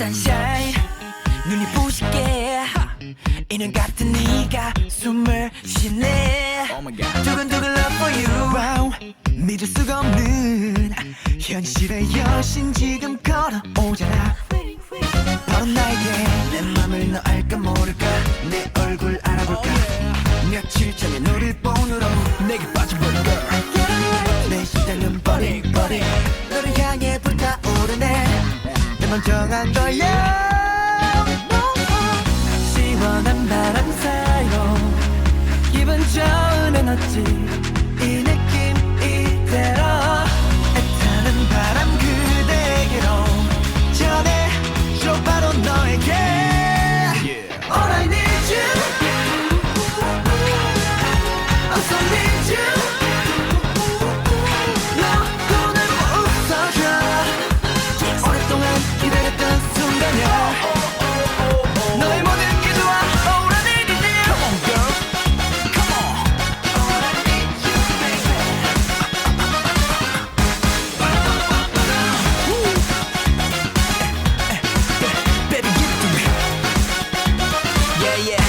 sunshine 눈이 부시게 인형 같은 네가 숨을 쉬네 두근두근 love for you wow, 믿을 수가 없는 현실의 여신 지금 걸어오잖아 바로 나에게 내 맘을 너 알까 모를까 내 얼굴 알아볼까 며칠 전에 너를 본으로 내게 빠져버린 girl 내 시달은 버링 너를 향해 불타오르네 내 멀쩡한 너야 시원한 바람 사이로 기분 좋은 에너지 이 느낌 이대로 애타는 바람 그대에게로 전해줘 바로 너에게 All I need you I so need you 너 오늘 웃어줘 오랫동안 기다렸던 순간이야 너의 모든 게 좋아 All I need is you Come on girl Come on All I need you baby Baby give it to me Yeah yeah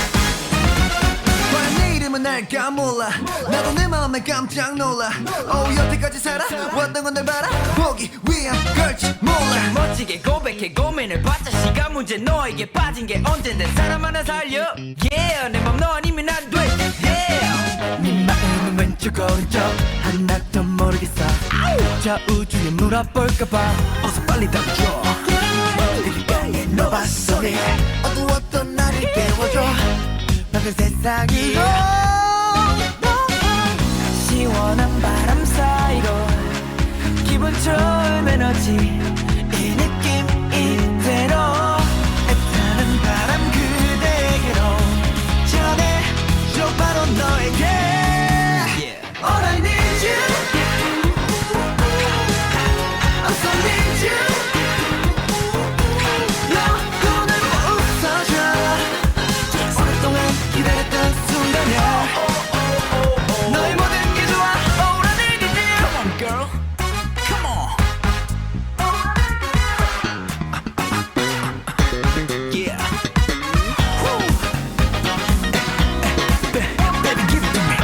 과연 내 이름은 알까 몰라 나도 내 마음에 깜짝 놀라 여태까지 살아왔던 건 날 바라보기 위한 걸지 몰라 멋지게 고백해 고민을 받자 시간 문제 너에게 빠진 게 언젠데 사람 하나 살려 Yeah 내 맘 너 아니면 안 돼 Yeah 네 마음은 왼쪽 오른쪽 하나도 모르겠어 저 우주에 물어볼까봐 어서 빨리 답줘 귓가에 너와 소리 어두웠던 나를 깨워줘 밝은 세상으로 시원한 바람 사이로 기분 좋은 에너지 이 느낌 이대로 애타는 바람 그대에게로 전해줘 바로 너에게 All I need you I so need you 너 오늘 웃어줘 오랫동안 기다렸던 순간이야 너의 모든 게 좋아 All I need is you Come on girl Come on Yeah Woo. Baby give it to me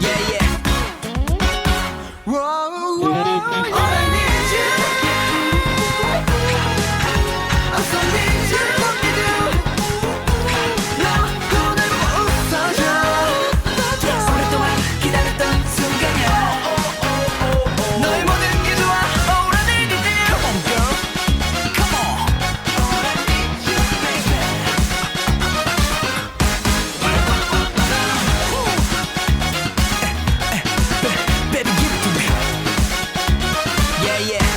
Yeah yeah Whoa, whoa. All I need you I so need you 너 오늘 웃어줘 오랫동안 기다렸던 순간이야 너의 모든 게 좋아 All I need is you Come on girl Come on All I need you baby Baby give it to me Yeah yeah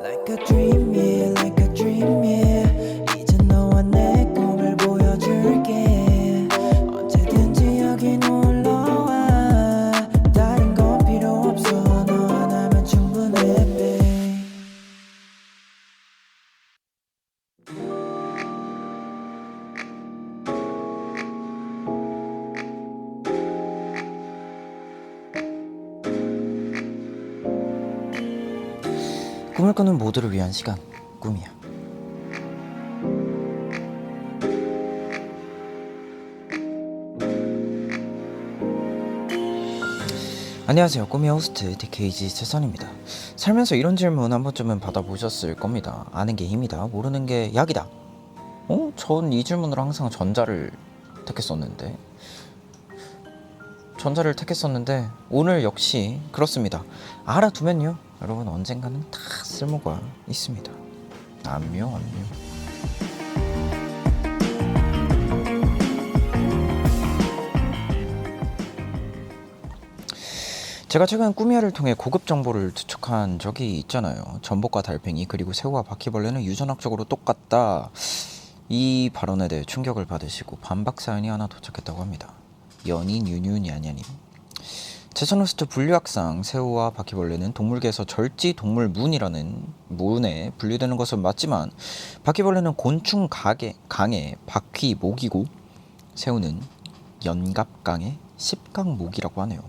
Like a dream, yeah, like a dream, yeah. 이제 너와 내 꿈을 보여줄게. 언제든지 여기 놀러와. 다른 건 필요 없어. 너 하나면 충분해, babe. 꿈을 꾸는 모두를 위한 시간, 꿈이야. 안녕하세요. 꿈의 호스트 DKG 최선입니다. 살면서 이런 질문 한 번쯤은 받아보셨을 겁니다. 아는 게 힘이다, 모르는 게 약이다. 전 이 질문으로 항상 전자를 택했었는데 오늘 역시 그렇습니다. 알아두면요 여러분 언젠가는 다 쓸모가 있습니다. 안녕. 제가 최근 꿈이야를 통해 고급 정보를 투척한 적이 있잖아요. 전복과 달팽이 그리고 새우와 바퀴벌레는 유전학적으로 똑같다. 이 발언에 대해 충격을 받으시고 반박 사연이 하나 도착했다고 합니다. 연인 유뉴냐냐님. 제천호스트 분류학상 새우와 바퀴벌레는 동물계에서 절지 동물문이라는 문에 분류되는 것은 맞지만 바퀴벌레는 곤충 강의 바퀴목이고 새우는 연갑강의 십강목이라고 하네요.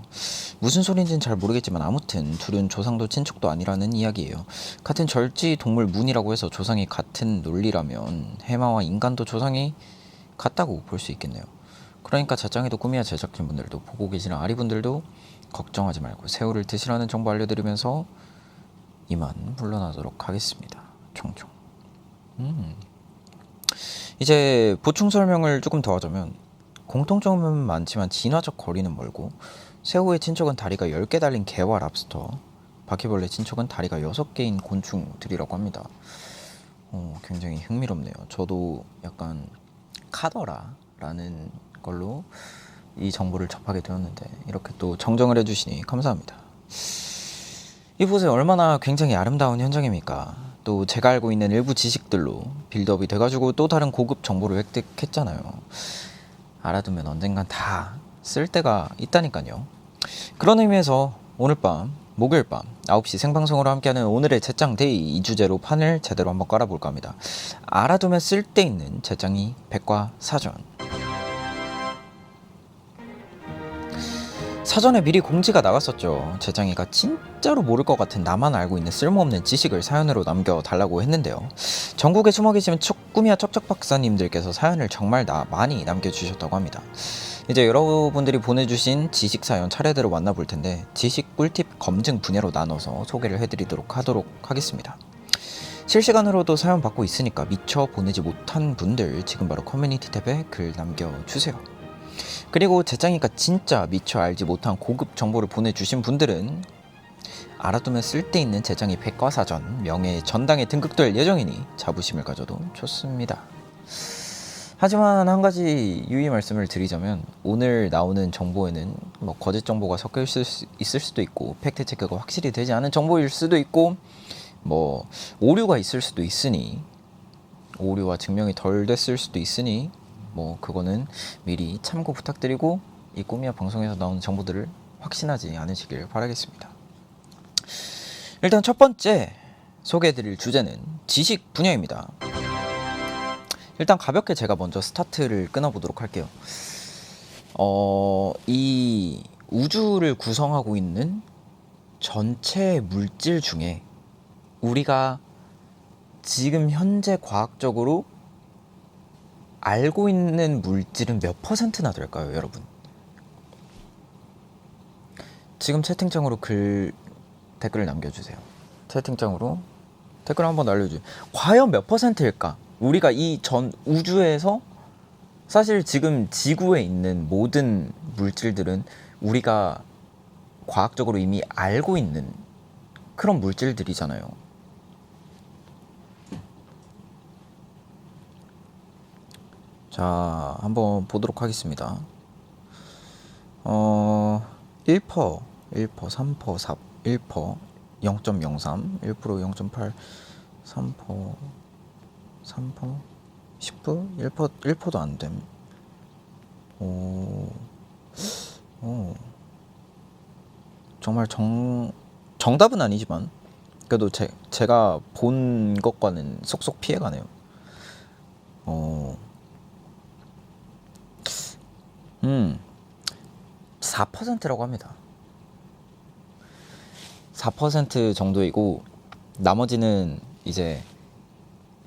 무슨 소린지는 잘 모르겠지만 아무튼 둘은 조상도 친척도 아니라는 이야기예요. 같은 절지 동물문이라고 해서 조상이 같은 논리라면 해마와 인간도 조상이 같다고 볼 수 있겠네요. 그러니까 자짱이도 꾸미야 제작진분들도 보고 계시는 아리분들도 걱정하지 말고 새우를 드시라는 정보 알려드리면서 이만 물러나도록 하겠습니다. 총총. 이제 보충 설명을 조금 더 하자면 공통점은 많지만 진화적 거리는 멀고 새우의 친척은 다리가 10개 달린 개와 랍스터, 바퀴벌레 친척은 다리가 6개인 곤충들이라고 합니다. 굉장히 흥미롭네요. 저도 약간 카더라라는 걸로 이 정보를 접하게 되었는데 이렇게 또 정정을 해주시니 감사합니다. 이 보세요. 얼마나 굉장히 아름다운 현장입니까? 또 제가 알고 있는 일부 지식들로 빌드업이 돼가지고 또 다른 고급 정보를 획득했잖아요. 알아두면 언젠간 다 쓸 때가 있다니까요. 그런 의미에서 오늘 밤 목요일 밤 9시 생방송으로 함께하는 오늘의 제짱데이 이 주제로 판을 제대로 한번 깔아볼까 합니다. 알아두면 쓸데있는 제짱이 백과사전. 사전에 미리 공지가 나갔었죠. 제짱이가 진짜로 모를 것 같은 나만 알고 있는 쓸모없는 지식을 사연으로 남겨달라고 했는데요. 전국에 숨어 계시는 꾸미야 척척 박사님들께서 사연을 정말 많이 남겨주셨다고 합니다. 이제 여러분들이 보내주신 지식 사연 차례대로 만나볼 텐데 지식 꿀팁 검증 분야로 나눠서 소개를 해드리도록 하겠습니다. 실시간으로도 사연 받고 있으니까 미처 보내지 못한 분들 지금 바로 커뮤니티 탭에 글 남겨주세요. 그리고 제짱이가 진짜 미처 알지 못한 고급 정보를 보내주신 분들은 알아두면 쓸데있는 제짱이 백과사전 명예의 전당에 등극될 예정이니 자부심을 가져도 좋습니다. 하지만 한 가지 유의 말씀을 드리자면 오늘 나오는 정보에는 뭐 거짓 정보가 섞여 있을 수도 있고 팩트 체크가 확실히 되지 않은 정보일 수도 있고 뭐 오류가 있을 수도 있으니 오류와 증명이 덜 됐을 수도 있으니 뭐 그거는 미리 참고 부탁드리고 이 꾸미야 방송에서 나오는 정보들을 확신하지 않으시길 바라겠습니다. 일단 첫 번째 소개해드릴 주제는 지식 분야입니다. 일단 가볍게 제가 먼저 스타트를 끊어보도록 할게요. 이 우주를 구성하고 있는 전체 물질 중에 우리가 지금 현재 과학적으로 알고 있는 물질은 몇 퍼센트나 될까요, 여러분? 지금 채팅창으로 댓글을 남겨주세요. 채팅창으로 댓글 한번 알려주세요. 과연 몇 퍼센트일까? 우리가 이 전 우주에서 사실 지금 지구에 있는 모든 물질들은 우리가 과학적으로 이미 알고 있는 그런 물질들이잖아요. 자, 한번 보도록 하겠습니다. 1%, 3%, 4, 1%, 0.03, 1%, 0.8, 3%, 3%, 10%, 1%도 안 됨. 정말 정답은 아니지만 그래도 제가 본 것과는 쏙쏙 피해가네요. 4%라고 합니다. 4% 정도이고 나머지는 이제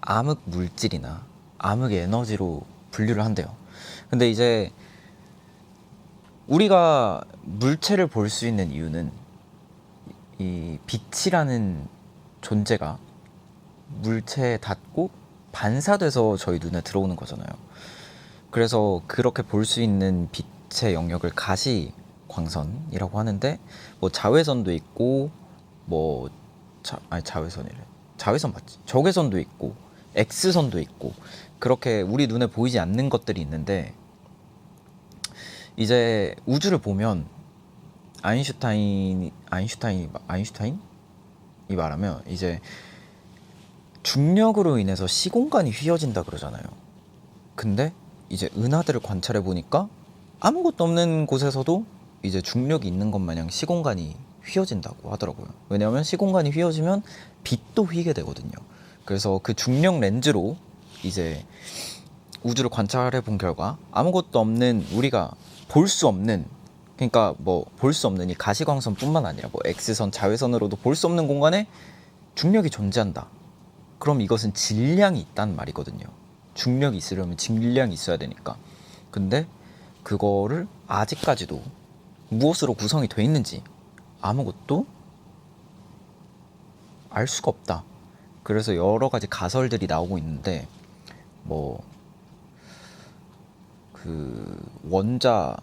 암흑 물질이나 암흑 에너지로 분류를 한대요. 근데 이제 우리가 물체를 볼 수 있는 이유는 이 빛이라는 존재가 물체에 닿고 반사돼서 저희 눈에 들어오는 거잖아요. 그래서 그렇게 볼 수 있는 빛의 영역을 가시광선이라고 하는데 뭐 자외선도 있고 뭐 자외선 맞지? 적외선도 있고 X선도 있고 그렇게 우리 눈에 보이지 않는 것들이 있는데 이제 우주를 보면 아인슈타인이 말하면 이제 중력으로 인해서 시공간이 휘어진다 그러잖아요. 근데 이제 은하들을 관찰해 보니까 아무것도 없는 곳에서도 이제 중력이 있는 것 마냥 시공간이 휘어진다고 하더라고요. 왜냐하면 시공간이 휘어지면 빛도 휘게 되거든요. 그래서 그 중력 렌즈로 이제 우주를 관찰해 본 결과 아무것도 없는, 우리가 볼 수 없는, 그러니까 뭐 볼 수 없는 이 가시광선뿐만 아니라 뭐 X선, 자외선으로도 볼 수 없는 공간에 중력이 존재한다. 그럼 이것은 질량이 있다는 말이거든요. 중력이 있으려면 질량이 있어야 되니까. 근데 그거를 아직까지도 무엇으로 구성이 돼 있는지 아무것도 알 수가 없다. 그래서 여러 가지 가설들이 나오고 있는데, 뭐 그 원자,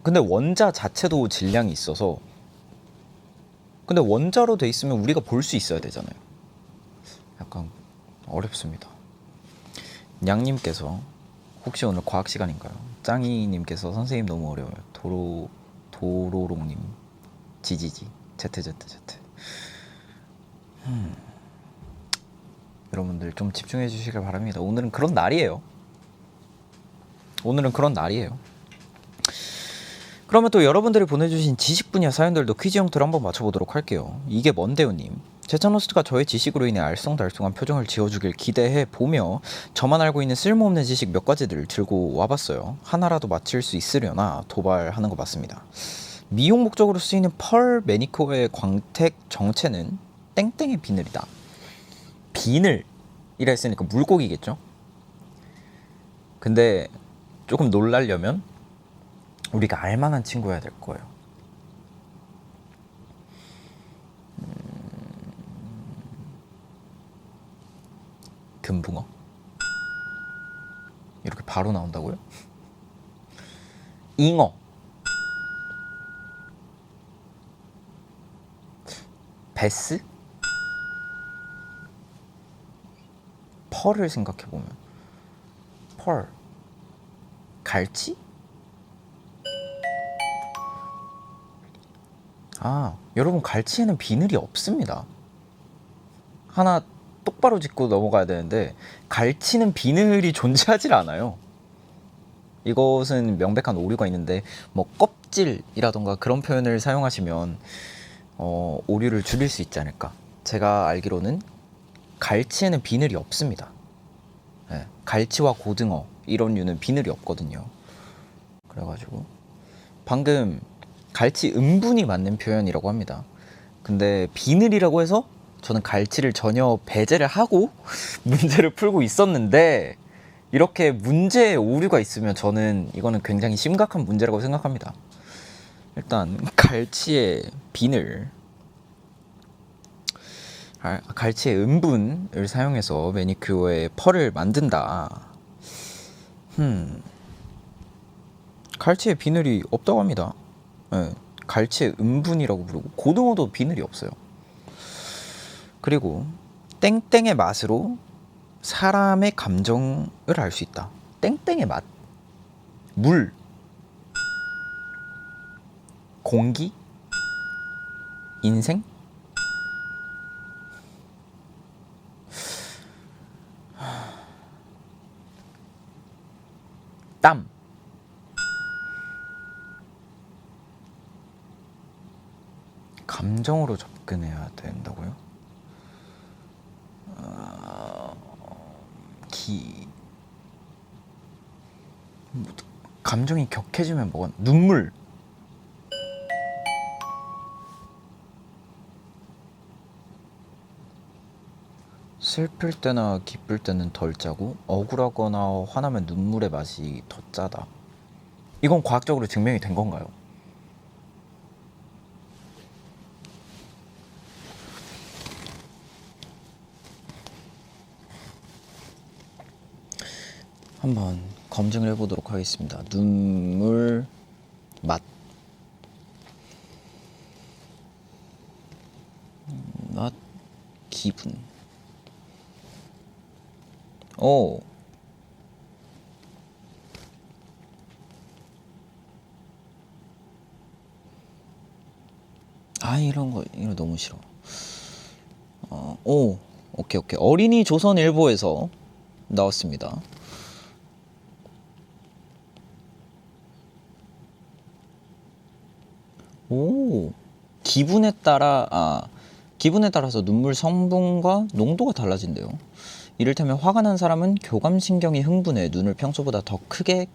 근데 원자 자체도 질량이 있어서, 근데 원자로 돼 있으면 우리가 볼 수 있어야 되잖아요. 약간 어렵습니다. 냥님께서 혹시 오늘 과학 시간인가요? 짱이님께서 선생님 너무 어려워요. 도로롱님 지지지 ZZZ. 여러분들 좀 집중해 주시길 바랍니다. 오늘은 그런 날이에요. 그러면 또 여러분들이 보내주신 지식 분야 사연들도 퀴즈 형태로 한번 맞춰보도록 할게요. 이게 뭔데요님. 제찬호스트가 저의 지식으로 인해 알쏭달쏭한 표정을 지어주길 기대해 보며 저만 알고 있는 쓸모없는 지식 몇 가지들을 들고 와봤어요. 하나라도 맞힐 수 있으려나 도발하는 거 맞습니다. 미용 목적으로 쓰이는 펄 매니큐어의 광택 정체는 땡땡의 비늘이다. 비늘이라 했으니까 물고기겠죠? 근데 조금 놀라려면 우리가 알만한 친구여야 될 거예요. 금붕어? 이렇게 바로 나온다고요? 잉어? 베스? 펄을 생각해보면 펄, 갈치? 아, 여러분, 갈치에는 비늘이 없습니다. 하나 똑바로 짚고 넘어가야 되는데, 갈치는 비늘이 존재하질 않아요. 이것은 명백한 오류가 있는데, 뭐 껍질이라던가 그런 표현을 사용하시면 오류를 줄일 수 있지 않을까. 제가 알기로는 갈치에는 비늘이 없습니다. 네, 갈치와 고등어 이런 류는 비늘이 없거든요. 그래가지고 방금 갈치 음분이 맞는 표현이라고 합니다. 근데 비늘이라고 해서 저는 갈치를 전혀 배제를 하고 문제를 풀고 있었는데, 이렇게 문제에 오류가 있으면 저는 이거는 굉장히 심각한 문제라고 생각합니다. 일단 갈치의 비늘, 갈치의 음분을 사용해서 매니큐어의 펄을 만든다. 갈치의 비늘이 없다고 합니다. 네, 갈치의 음분이라고 부르고, 고등어도 비늘이 없어요. 그리고 땡땡의 맛으로 사람의 감정을 알 수 있다. 땡땡의 맛? 물? 공기? 인생? 땀? 감정으로 접근해야 된다고요? 감정이 격해지면 뭐가? 눈물? 슬플 때나 기쁠 때는 덜 짜고 억울하거나 화나면 눈물의 맛이 더 짜다. 이건 과학적으로 증명이 된 건가요? 한번 검증을 해보도록 하겠습니다. 눈물 맛. 맛, 기분. 오. 아, 이거 너무 싫어. 오. 오케이. 어린이 조선일보에서 나왔습니다. 오, 기분에 따라서 눈물 성분과 농도가 달라진대요. 이를테면 화가 난 사람은 교감신경이 흥분해 눈을 평소보다 더 크게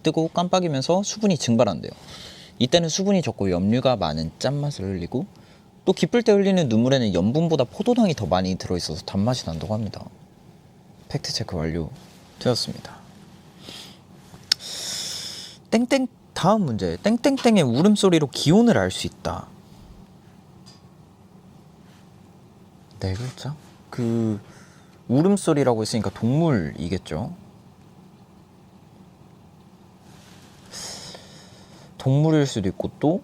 뜨고 깜빡이면서 수분이 증발한대요. 이때는 수분이 적고 염류가 많은 짠맛을 흘리고, 또 기쁠 때 흘리는 눈물에는 염분보다 포도당이 더 많이 들어있어서 단맛이 난다고 합니다. 팩트체크 완료되었습니다. 땡땡. 다음 문제. 땡땡땡의 울음소리로 기온을 알 수 있다. 네 글자? 그 울음소리라고 했으니까 동물이겠죠? 동물일 수도 있고 또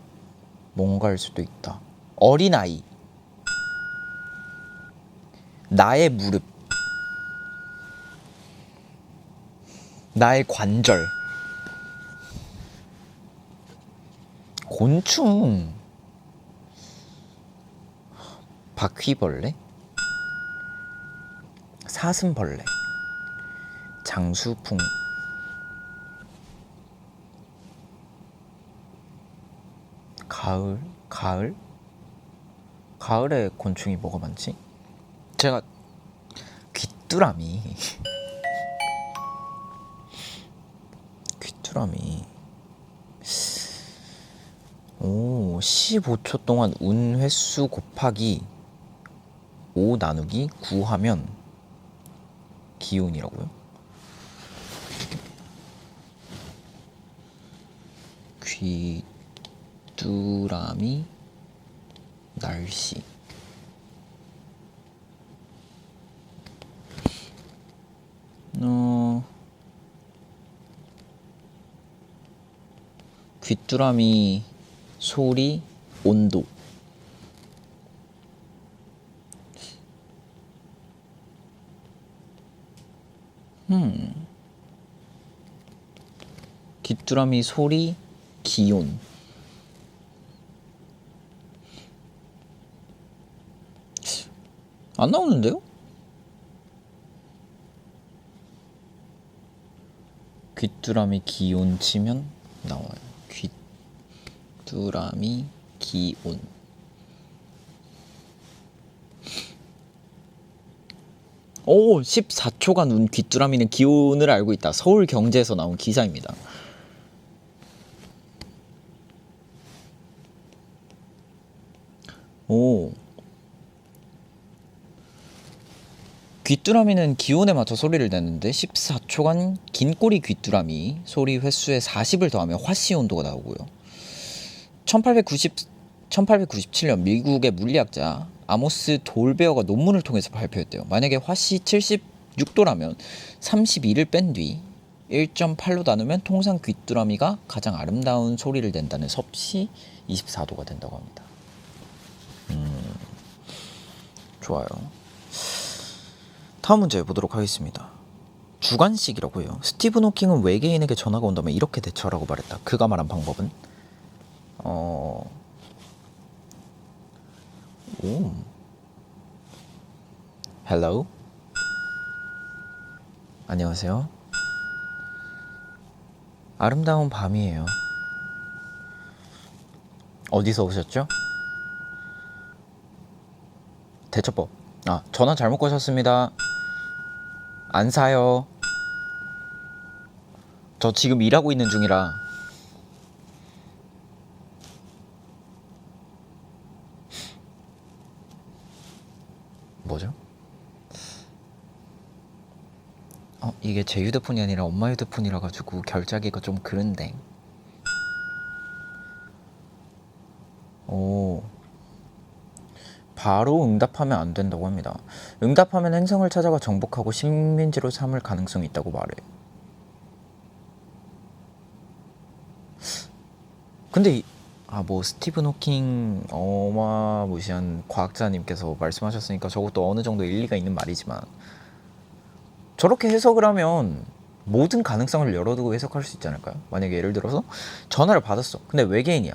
뭔가일 수도 있다. 어린아이. 나의 무릎. 나의 관절. 곤충. 바퀴벌레. 사슴벌레. 장수풍. 가을? 가을에 곤충이 뭐가 많지? 제가 귀뚜라미. 오, 15초 동안 운 횟수 곱하기 5 나누기 9 하면 기온이라고요? 귀뚜라미 날씨. 귀뚜라미 소리 온도. 귀뚜라미 소리 기온. 안 나오는데요? 귀뚜라미 기온 치면 나와요. 귀뚜라미 기온. 오, 14초간 운 귀뚜라미는 기온을 알고 있다. 서울경제에서 나온 기사입니다. 오. 귀뚜라미는 기온에 맞춰 소리를 내는데 14초간 긴 꼬리 귀뚜라미 소리 횟수에 40을 더하면 화씨 온도가 나오고요. 1897년 미국의 물리학자 아모스 돌베어가 논문을 통해서 발표했대요. 만약에 화씨 76도라면 32를 뺀 뒤 1.8로 나누면 통상 귀뚜라미가 가장 아름다운 소리를 낸다는 섭씨 24도가 된다고 합니다. 좋아요. 다음 문제 보도록 하겠습니다. 주관식이라고 해요. 스티븐 호킹은 외계인에게 전화가 온다면 이렇게 대처하라고 말했다. 그가 말한 방법은 Hello? 안녕하세요. 아름다운 밤이에요. 어디서 오셨죠? 대처법. 전화 잘못 거셨습니다. 안 사요. 저 지금 일하고 있는 중이라. 뭐죠? 이게 제 휴대폰이 아니라 엄마 휴대폰이라 가지고 결제하기가 좀 그런데. 오. 바로 응답하면 안 된다고 합니다. 응답하면 행성을 찾아가 정복하고 식민지로 삼을 가능성이 있다고 말해. 근데 뭐 스티븐 호킹 어마무시한 과학자님께서 말씀하셨으니까 저것도 어느 정도 일리가 있는 말이지만, 저렇게 해석을 하면 모든 가능성을 열어두고 해석할 수 있지 않을까요? 만약에 예를 들어서 전화를 받았어. 근데 외계인이야.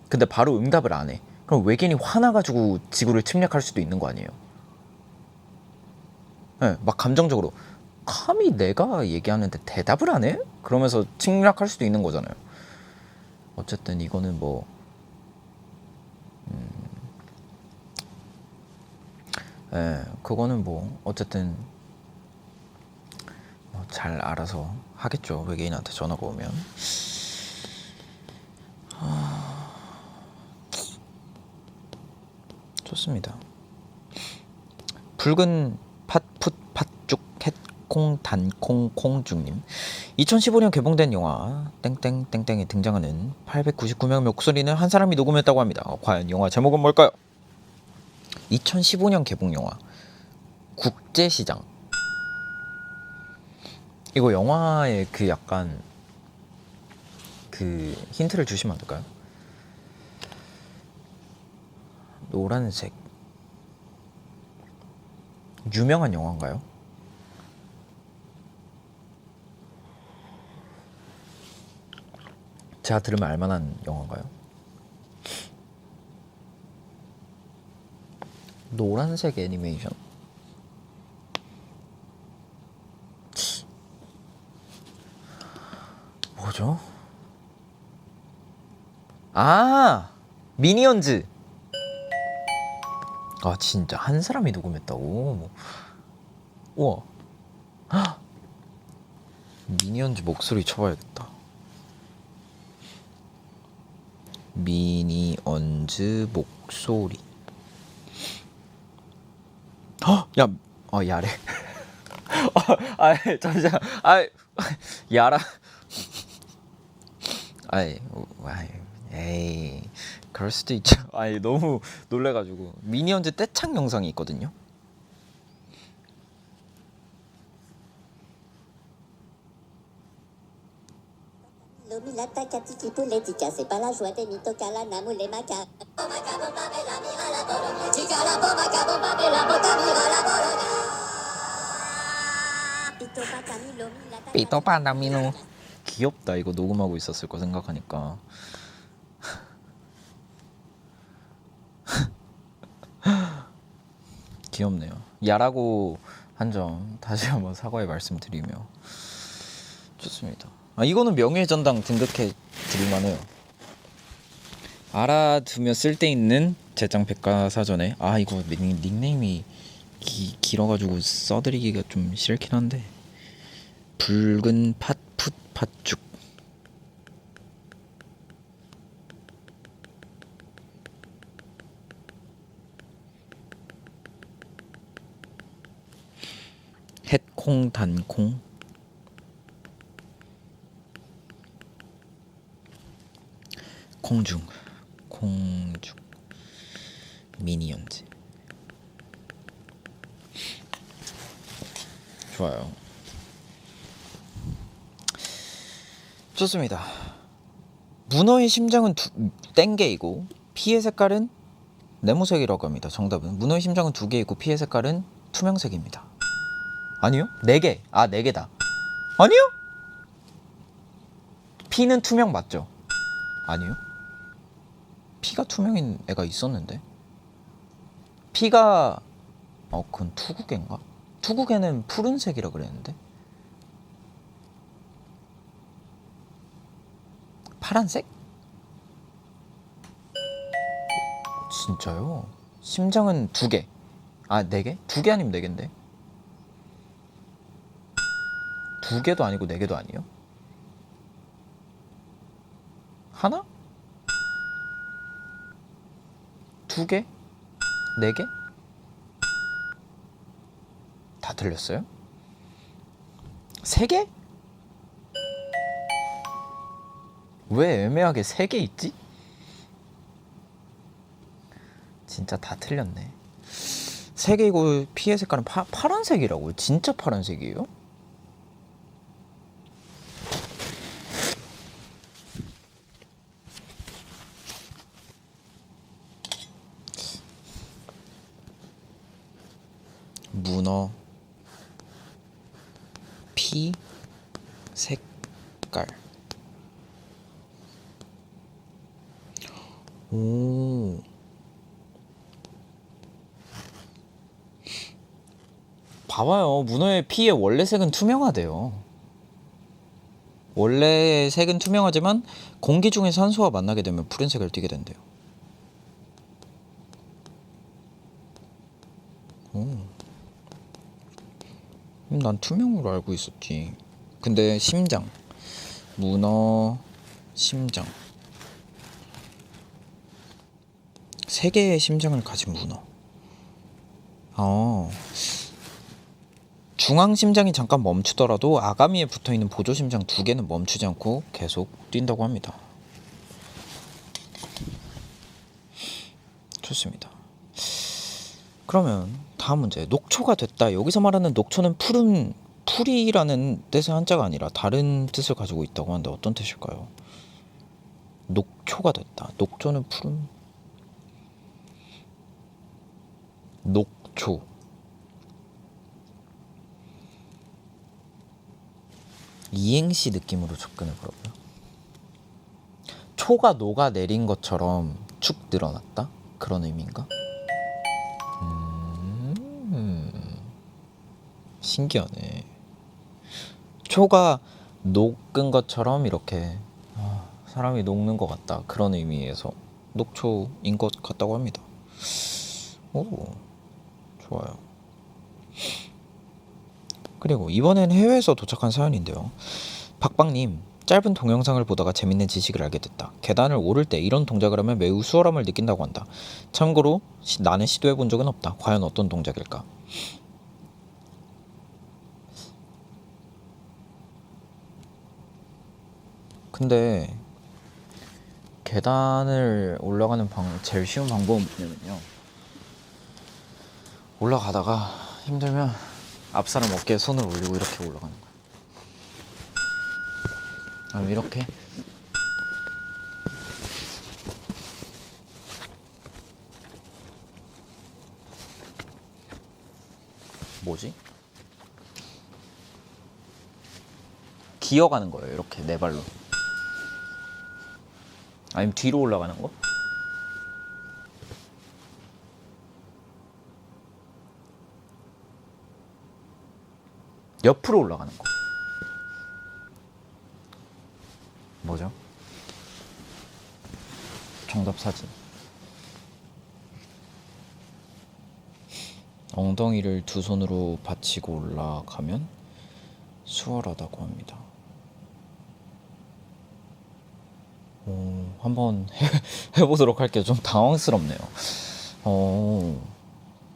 근데 바로 응답을 안 해. 그럼 외계인이 화나가지고 지구를 침략할 수도 있는 거 아니에요? 네, 막 감정적으로 감히 내가 얘기하는데 대답을 안 해? 그러면서 침략할 수도 있는 거잖아요. 어쨌든 이거는 뭐 예, 그거는 뭐 어쨌든 잘 알아서 하겠죠. 외계인한테 전화가 오면. 좋습니다. 붉은 팥풋 팥죽 햇콩 단콩 콩죽님, 2015년 개봉된 영화 땡땡땡땡에 등장하는 899명 목소리는 한 사람이 녹음했다고 합니다. 과연 영화 제목은 뭘까요? 2015년 개봉 영화 국제시장. 이거 영화의 그 약간 그 힌트를 주시면 안 될까요? 노란색. 유명한 영화인가요? 제가 들으면 알만한 영화인가요? 노란색 애니메이션. 뭐죠? 아, 미니언즈. 아, 진짜 한 사람이 녹음했다고? 우와. 헉! 미니언즈 목소리 쳐봐야겠다. 미니언즈 목소리. 헉! 야, 야래. 잠시만. 야라. 에이, 그럴 수도 있죠. 너무 놀래가지고. 미니언즈 떼창 영상이 있거든요. 피터파나미노. 귀엽다. 이거 녹음하고 있었을 거 생각하니까. 귀엽네요. 야라고 한 점 다시 한번 사과의 말씀드리며 좋습니다. 이거는 명예전당 등극해 드릴만해요. 알아두면 쓸데있는 제짱 백과사전에. 이거 닉네임이 길어가지고 써드리기가 좀 싫긴 한데, 붉은 팥풋 팥죽. 햇콩 단콩. 콩죽 미니언즈. 좋아요. 좋습니다. 문어의 심장은 땡개이고 피의 색깔은 네모색이라고 합니다. 정답은 문어의 심장은 2개이고 피의 색깔은 투명색입니다. 아니요? 4개. 4개다. 아니요? 피는 투명 맞죠? 아니요? 피가 투명인 애가 있었는데. 피가 그건 투구개인가? 투구개는 푸른색이라 그랬는데. 파란색? 진짜요? 심장은 2개. 4개? 2개 아니면 4개인데. 2개도 아니고 4개도 아니에요? 하나? 2개? 4개? 다 틀렸어요? 3개? 왜 애매하게 3개 있지? 진짜 다 틀렸네. 3개이고 피의 색깔은 파란색이라고요? 진짜 파란색이에요? 문어 피 색깔. 오. 봐봐요. 문어의 피의 원래 색은 투명하대요. 원래 색은 투명하지만 공기 중에 산소와 만나게 되면 푸른색을 띠게 된대요. 난 투명으로 알고 있었지. 근데 심장, 문어, 심장. 세 개의 심장을 가진 문어. 중앙 심장이 잠깐 멈추더라도 아가미에 붙어있는 보조 심장 두 개는 멈추지 않고 계속 뛴다고 합니다. 좋습니다. 그러면 다음 문제. 녹초가 됐다. 여기서 말하는 녹초는 푸른, 풀이라는 뜻의 한자가 아니라 다른 뜻을 가지고 있다고 하는데 어떤 뜻일까요? 녹초가 됐다. 녹초는 푸른, 녹초. 이행시 느낌으로 접근해 보라고요. 초가 녹아 내린 것처럼 축 늘어났다? 그런 의미인가? 신기하네. 초가 녹은 것처럼 이렇게 사람이 녹는 것 같다. 그런 의미에서 녹초인 것 같다고 합니다. 오, 좋아요. 그리고 이번엔 해외에서 도착한 사연인데요. 박박님, 짧은 동영상을 보다가 재밌는 지식을 알게 됐다. 계단을 오를 때 이런 동작을 하면 매우 수월함을 느낀다고 한다. 참고로 나는 시도해 본 적은 없다. 과연 어떤 동작일까? 근데 계단을 올라가는 제일 쉬운 방법은 뭐냐면요. 올라가다가 힘들면 앞사람 어깨에 손을 올리고 이렇게 올라가는 거야. 아니면 이렇게 뭐지? 기어가는 거예요. 이렇게 네 발로. 아니면 뒤로 올라가는 거? 옆으로 올라가는 거. 뭐죠? 정답 사진. 엉덩이를 두 손으로 받치고 올라가면 수월하다고 합니다. 한번 해보도록 할게요. 좀 당황스럽네요.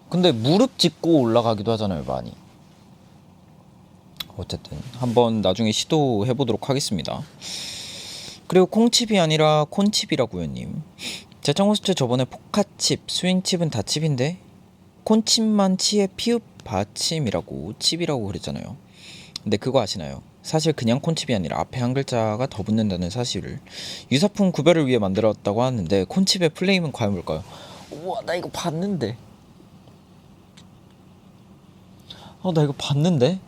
근데 무릎 짚고 올라가기도 하잖아요, 많이. 어쨌든 한번 나중에 시도해보도록 하겠습니다. 그리고 콩칩이 아니라 콘칩이라고요 님. 제창호스트 저번에 포카칩, 스윙칩은 다 칩인데 콘칩만 치에 피읍 받침이라고 칩이라고 그랬잖아요. 근데 그거 아시나요? 사실 그냥 콘칩이 아니라 앞에 한 글자가 더 붙는다는 사실을 유사품 구별을 위해 만들었다고 하는데 콘칩의 플레임은 과연 뭘까요? 우와, 나 이거 봤는데. 나 이거 봤는데?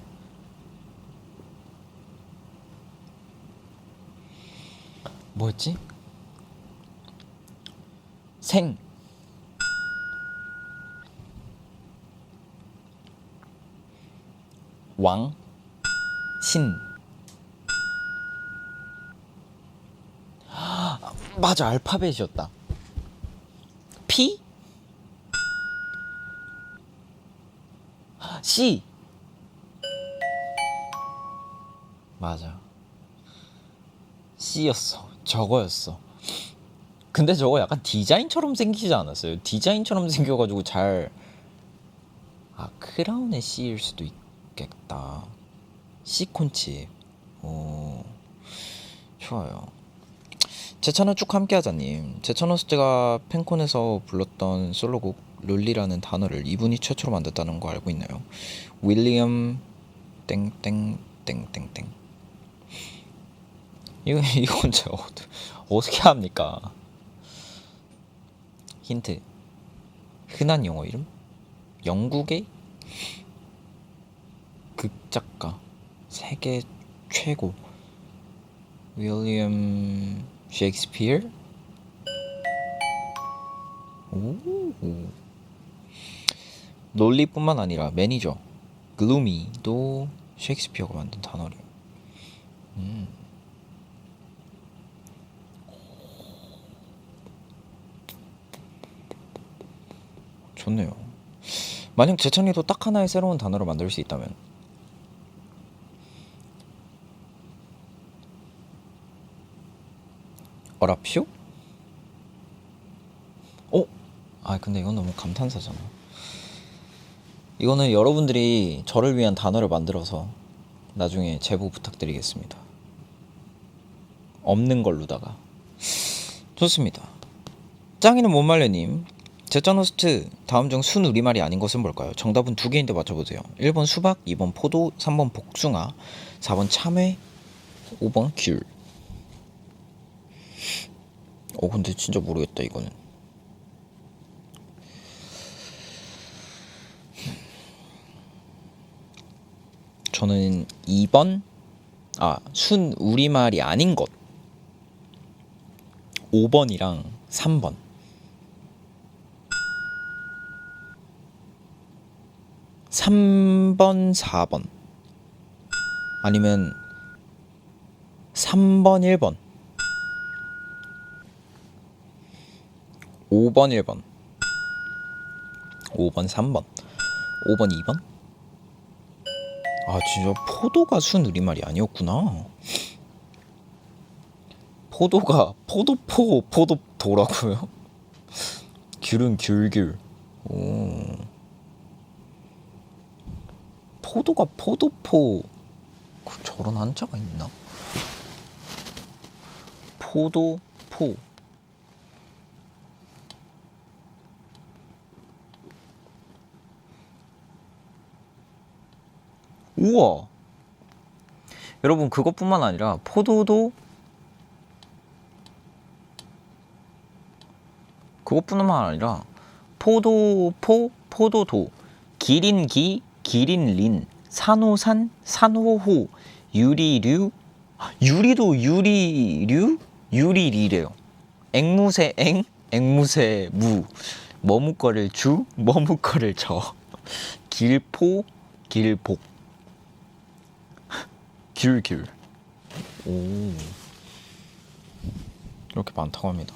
뭐였지? 생, 왕, 신. 맞아, 알파벳이었다. P, C. 맞아, C였어. 저거였어. 근데 저거 약간 디자인처럼 생기지 않았어요? 디자인처럼 생겨가지고 크라운의 C일 수도 있겠다. C콘칩. 오, 좋아요. 제천은 쭉 함께하자님. 제천호스트가 팬콘에서 불렀던 솔로곡 룰리라는 단어를 이분이 최초로 만들었다는 거 알고 있나요? 윌리엄 땡땡땡땡땡. 이건 제가 어떻게 합니까? 힌트. 흔한 영어 이름? 영국의 극작가, 세계 최고, 윌리엄 셰익스피어? 오. 롤리뿐만 아니라 매니저, 글루미도 셰익스피어가 만든 단어래요. 좋네요. 만약 제천이도 딱 하나의 새로운 단어를 만들 수 있다면 어랍쇼? 근데 이건 너무 감탄사잖아. 이거는 여러분들이 저를 위한 단어를 만들어서 나중에 제보 부탁드리겠습니다. 없는 걸로다가. 좋습니다. 짱이는 못말려님, 제짠 호스트 다음 중 순 우리말이 아닌 것은 뭘까요? 정답은 2개인데 맞춰보세요. 1번 수박, 2번 포도, 3번 복숭아, 4번 참외, 5번 귤. 근데 진짜 모르겠다 이거는. 저는 2번 순 우리말이 아닌 것 5번이랑 3번. 3번, 4번 아니면 3번, 1번 5번, 1번 5번, 3번 5번, 2번. 진짜 포도가 순 우리말이 아니었구나. 포도가 포도도라고요? 귤은 귤귤. 포도가 포도포. 저런 한자가 있나? 포도포. 우와. 여러분, 그것뿐만 아니라 그것뿐만 아니라 포도도, 기린기, 기린린, 산호산, 산호호, 유리류, 유리도 유리류, 유리리래요. 앵무새 앵, 앵무새 무, 머뭇거릴 주, 머뭇거릴 저, 길포, 길복, 귤귤. 이렇게 많다고 합니다.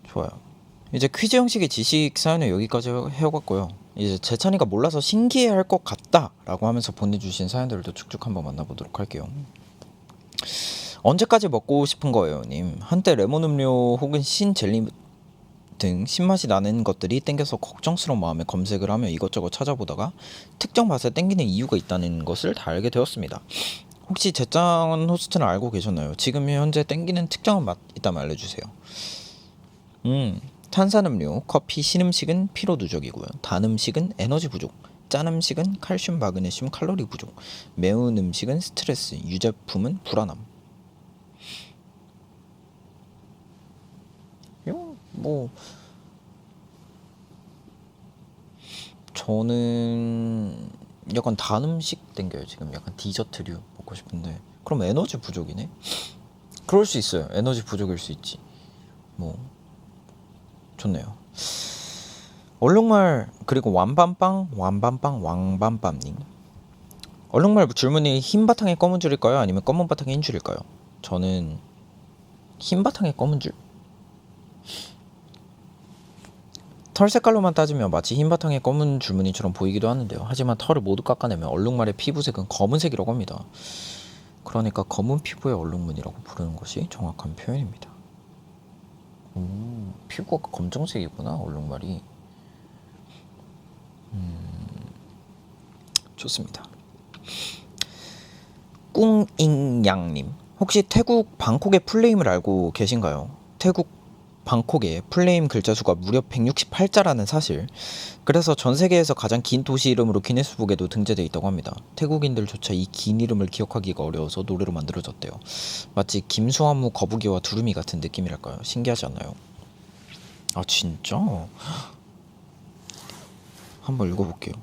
좋아요. 이제 퀴즈 형식의 지식 사연은 여기까지 해왔고요. 이제 재찬이가 몰라서 신기해할 것 같다라고 하면서 보내주신 사연들도 쭉쭉 한번 만나보도록 할게요. 언제까지 먹고 싶은 거예요, 님? 한때 레몬 음료 혹은 신젤리 등 신맛이 나는 것들이 땡겨서 걱정스러운 마음에 검색을 하며 이것저것 찾아보다가 특정 맛에 땡기는 이유가 있다는 것을 다 알게 되었습니다. 혹시 제짠 호스트는 알고 계셨나요? 지금 현재 땡기는 특정한 맛 있다면 알려주세요. 탄산음료, 커피, 신음식은 피로 누적이고요. 단 음식은 에너지 부족, 짠 음식은 칼슘, 마그네슘, 칼로리 부족, 매운 음식은 스트레스, 유제품은 불안함. 저는 약간 단 음식 땡겨요. 지금 약간 디저트류 먹고 싶은데, 그럼 에너지 부족이네? 그럴 수 있어요. 에너지 부족일 수 있지. 좋네요. 얼룩말, 그리고 왕밤빵님, 얼룩말 줄무늬 흰 바탕에 검은 줄일까요? 아니면 검은 바탕에 흰 줄일까요? 저는 흰 바탕에 검은 줄. 털 색깔로만 따지면 마치 흰 바탕에 검은 줄무늬처럼 보이기도 하는데요. 하지만 털을 모두 깎아내면 얼룩말의 피부색은 검은색이라고 합니다. 그러니까 검은 피부의 얼룩무늬라고 부르는 것이 정확한 표현입니다. 피부가 검정색이구나, 얼룩말이. 좋습니다. 꿍잉양님, 혹시 태국 방콕의 플레임을 알고 계신가요? 태국 방콕의 플레임 글자 수가 무려 168자라는 사실. 그래서 전 세계에서 가장 긴 도시 이름으로 기네스북에도 등재되어 있다고 합니다. 태국인들조차 이 긴 이름을 기억하기가 어려워서 노래로 만들어졌대요. 마치 김수환무 거북이와 두루미 같은 느낌이랄까요? 신기하지 않나요? 진짜? 한번 읽어볼게요.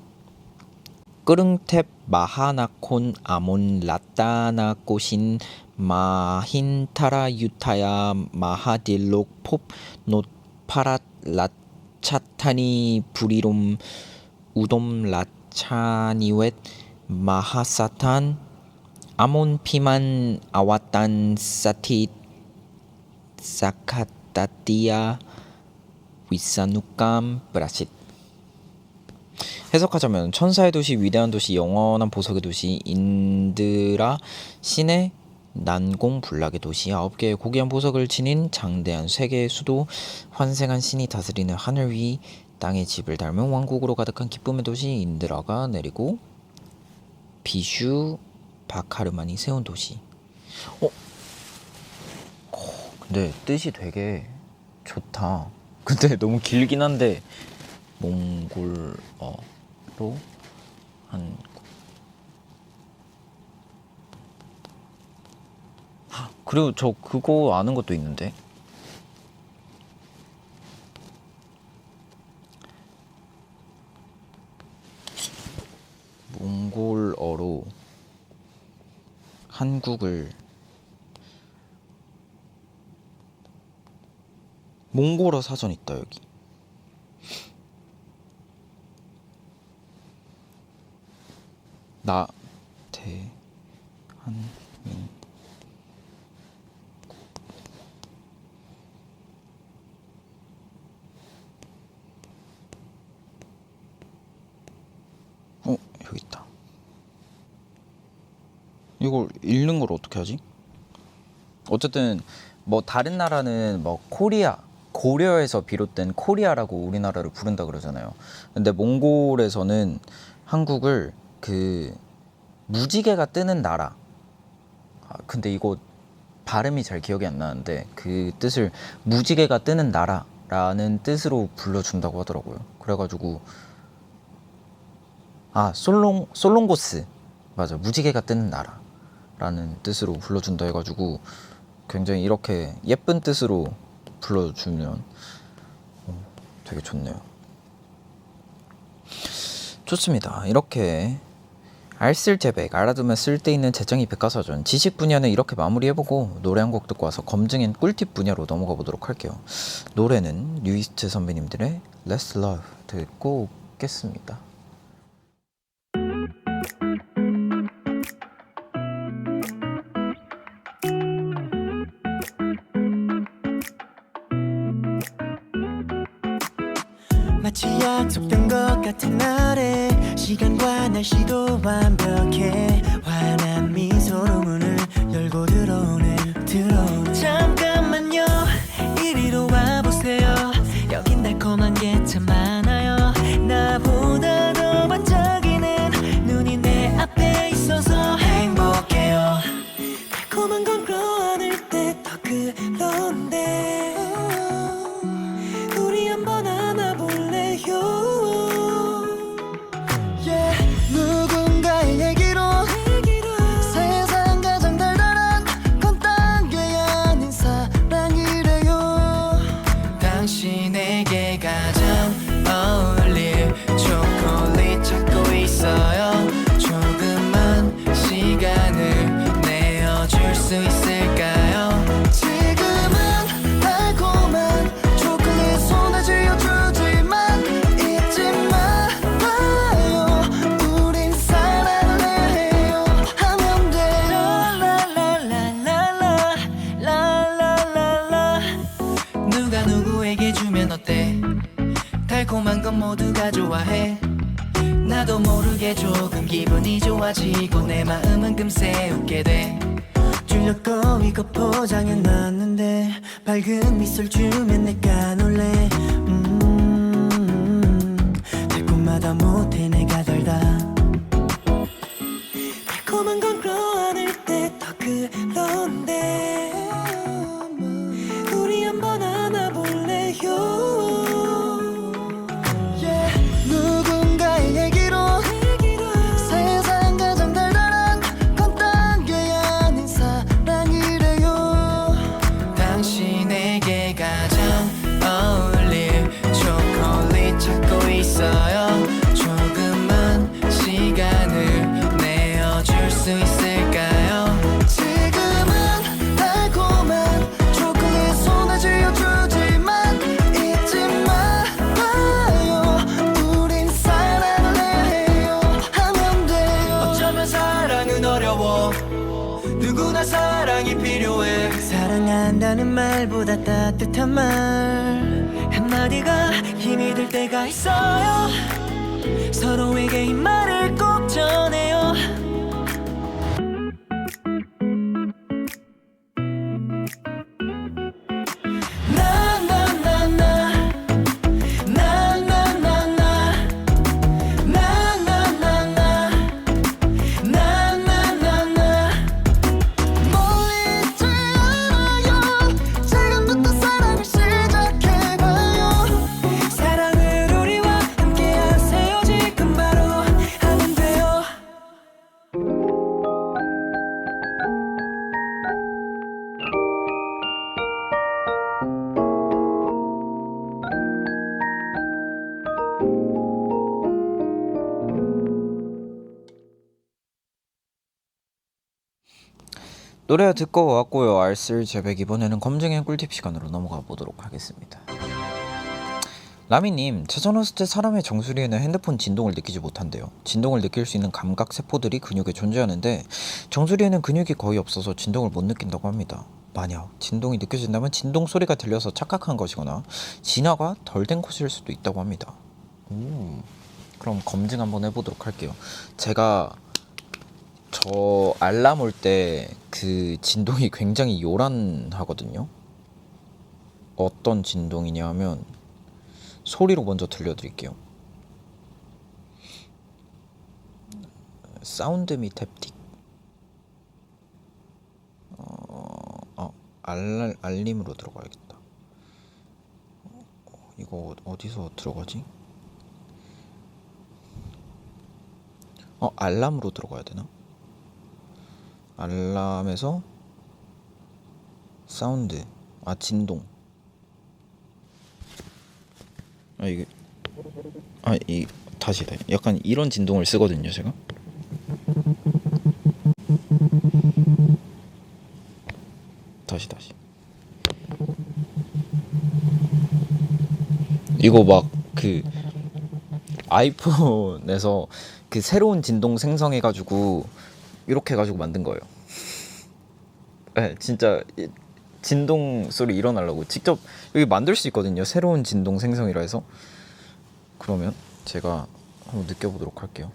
끄릉탭 마하나콘 아몬 라따나꼬신 마힌타라 유타야 마하딜록 pop노 파랏 라차타니 부리롬 우돔 라차니웻 마하사탄 아몬 피만 아와탄 사티 사카타티아 위사누캄 브라싯. 해석하자면 천사의 도시, 위대한 도시, 영원한 보석의 도시 인드라 신의 난공불락의 도시, 9개의 고귀한 보석을 지닌 장대한 세계의 수도, 환생한 신이 다스리는 하늘 위 땅의 집을 닮은 왕국으로 가득한 기쁨의 도시 인드라가 내리고 비슈 바카르만이 세운 도시. 근데 뜻이 되게 좋다. 근데 너무 길긴 한데 몽골어로 한 그리고 저 그거 아는 것도 있는데 몽골어로 한국을 몽골어 사전 있다 여기. 나대한민 여기 있다. 이걸 읽는 걸 어떻게 하지? 어쨌든 뭐 다른 나라는 뭐 코리아, 고려에서 비롯된 코리아라고 우리나라를 부른다 그러잖아요. 근데 몽골에서는 한국을 그 무지개가 뜨는 나라. 근데 이거 발음이 잘 기억이 안 나는데 그 뜻을 무지개가 뜨는 나라라는 뜻으로 불러준다고 하더라고요. 그래가지고 솔롱고스, 맞아, 무지개가 뜨는 나라라는 뜻으로 불러준다 해가지고 굉장히 이렇게 예쁜 뜻으로 불러주면 되게 좋네요. 좋습니다. 이렇게 알쓸재백, 알아두면 쓸데있는 재정이 백과사전, 지식 분야는 이렇게 마무리해보고 노래 한 곡 듣고 와서 검증인 꿀팁 분야로 넘어가 보도록 할게요. 노래는 뉴이스트 선배님들의 Let's Love 듣고 오겠습니다. 마치 약속된 것 같은 날에 시간과 날씨도 완벽해 환한 미소로 문을 열고 들어오네 잠깐만요 이리로 와보세요 여긴 달콤한 게 참 많아요 나보다 더 반짝이는 눈이 내 앞에 있어서 행복해요 달콤한 건 끌어안을 때 더 그런데 우리 한번 안아볼래요 누군가의 얘기로 세상 가장 달달한 건 딴 게 아닌 사랑이래요 당신에게 가장 어울릴 초콜릿 찾고 있어요 조금만 시간을 내어줄 수 있을까요 지금은 달콤한 초콜릿 손에 쥐어주지만 잊지 말아요 우린 사랑을 해요 하면 돼요 라라라라라라라라 누가 누구에게 주면 어때 달콤한 건 모두가 좋아해 나도 모르게 조금 기분이 좋아지고 내 마음은 금세 웃게 돼 줄렸고 이거 포장해놨는데 밝은 미소를 주면 내가 놀래 달콤하다 못해 내가 달다 달콤한 건 끌어안을 때 더 그런데 우리 한번 안아볼래요 누군가의 얘기로 세상 가장 달달한 건 딴 게 아닌 사랑이래요 당신에게 가장 어울릴 초콜릿 찾고 있어요 조금만 시간을 내어줄 수 있을까요 지금은 달콤한 초콜릿 손에 쥐어주지만 잊지 말아요 우린 사랑을 해요 하면 돼요 어쩌면 사랑은 어려워 누구나 사랑이 필요해 사랑한다는 말보다 따뜻한 말 한마디가 힘이 될 때가 있어요 서로에게 이 말을 꼭 전해요 노래 듣고 왔고요. 알쓸 제백 이번에는 검증의 꿀팁 시간으로 넘어가 보도록 하겠습니다. 라미님, 체전했을 때 사람의 정수리에는 핸드폰 진동을 느끼지 못한대요. 진동을 느낄 수 있는 감각 세포들이 근육에 존재하는데 정수리에는 근육이 거의 없어서 진동을 못 느낀다고 합니다. 만약 진동이 느껴진다면 진동 소리가 들려서 착각한 것이거나 진화가 덜 된 것일 수도 있다고 합니다. 그럼 검증 한번 해보도록 할게요. 제가 저 알람 올 때 그 진동이 굉장히 요란하거든요. 어떤 진동이냐 하면 소리로 먼저 들려드릴게요. 사운드 및 탭틱. 알림으로 들어가야겠다. 이거 어디서 들어가지? 알람으로 들어가야 되나? 알람에서 사운드. 진동. 다시 약간 이런 진동을 쓰거든요, 제가. 다시. 이거 막 그 아이폰에서 그 새로운 진동 생성해가지고 이렇게 해가지고 만든 거예요. 네, 진짜 진동 소리 일어나려고 직접 여기 만들 수 있거든요. 새로운 진동 생성이라 해서. 그러면 제가 한번 느껴보도록 할게요.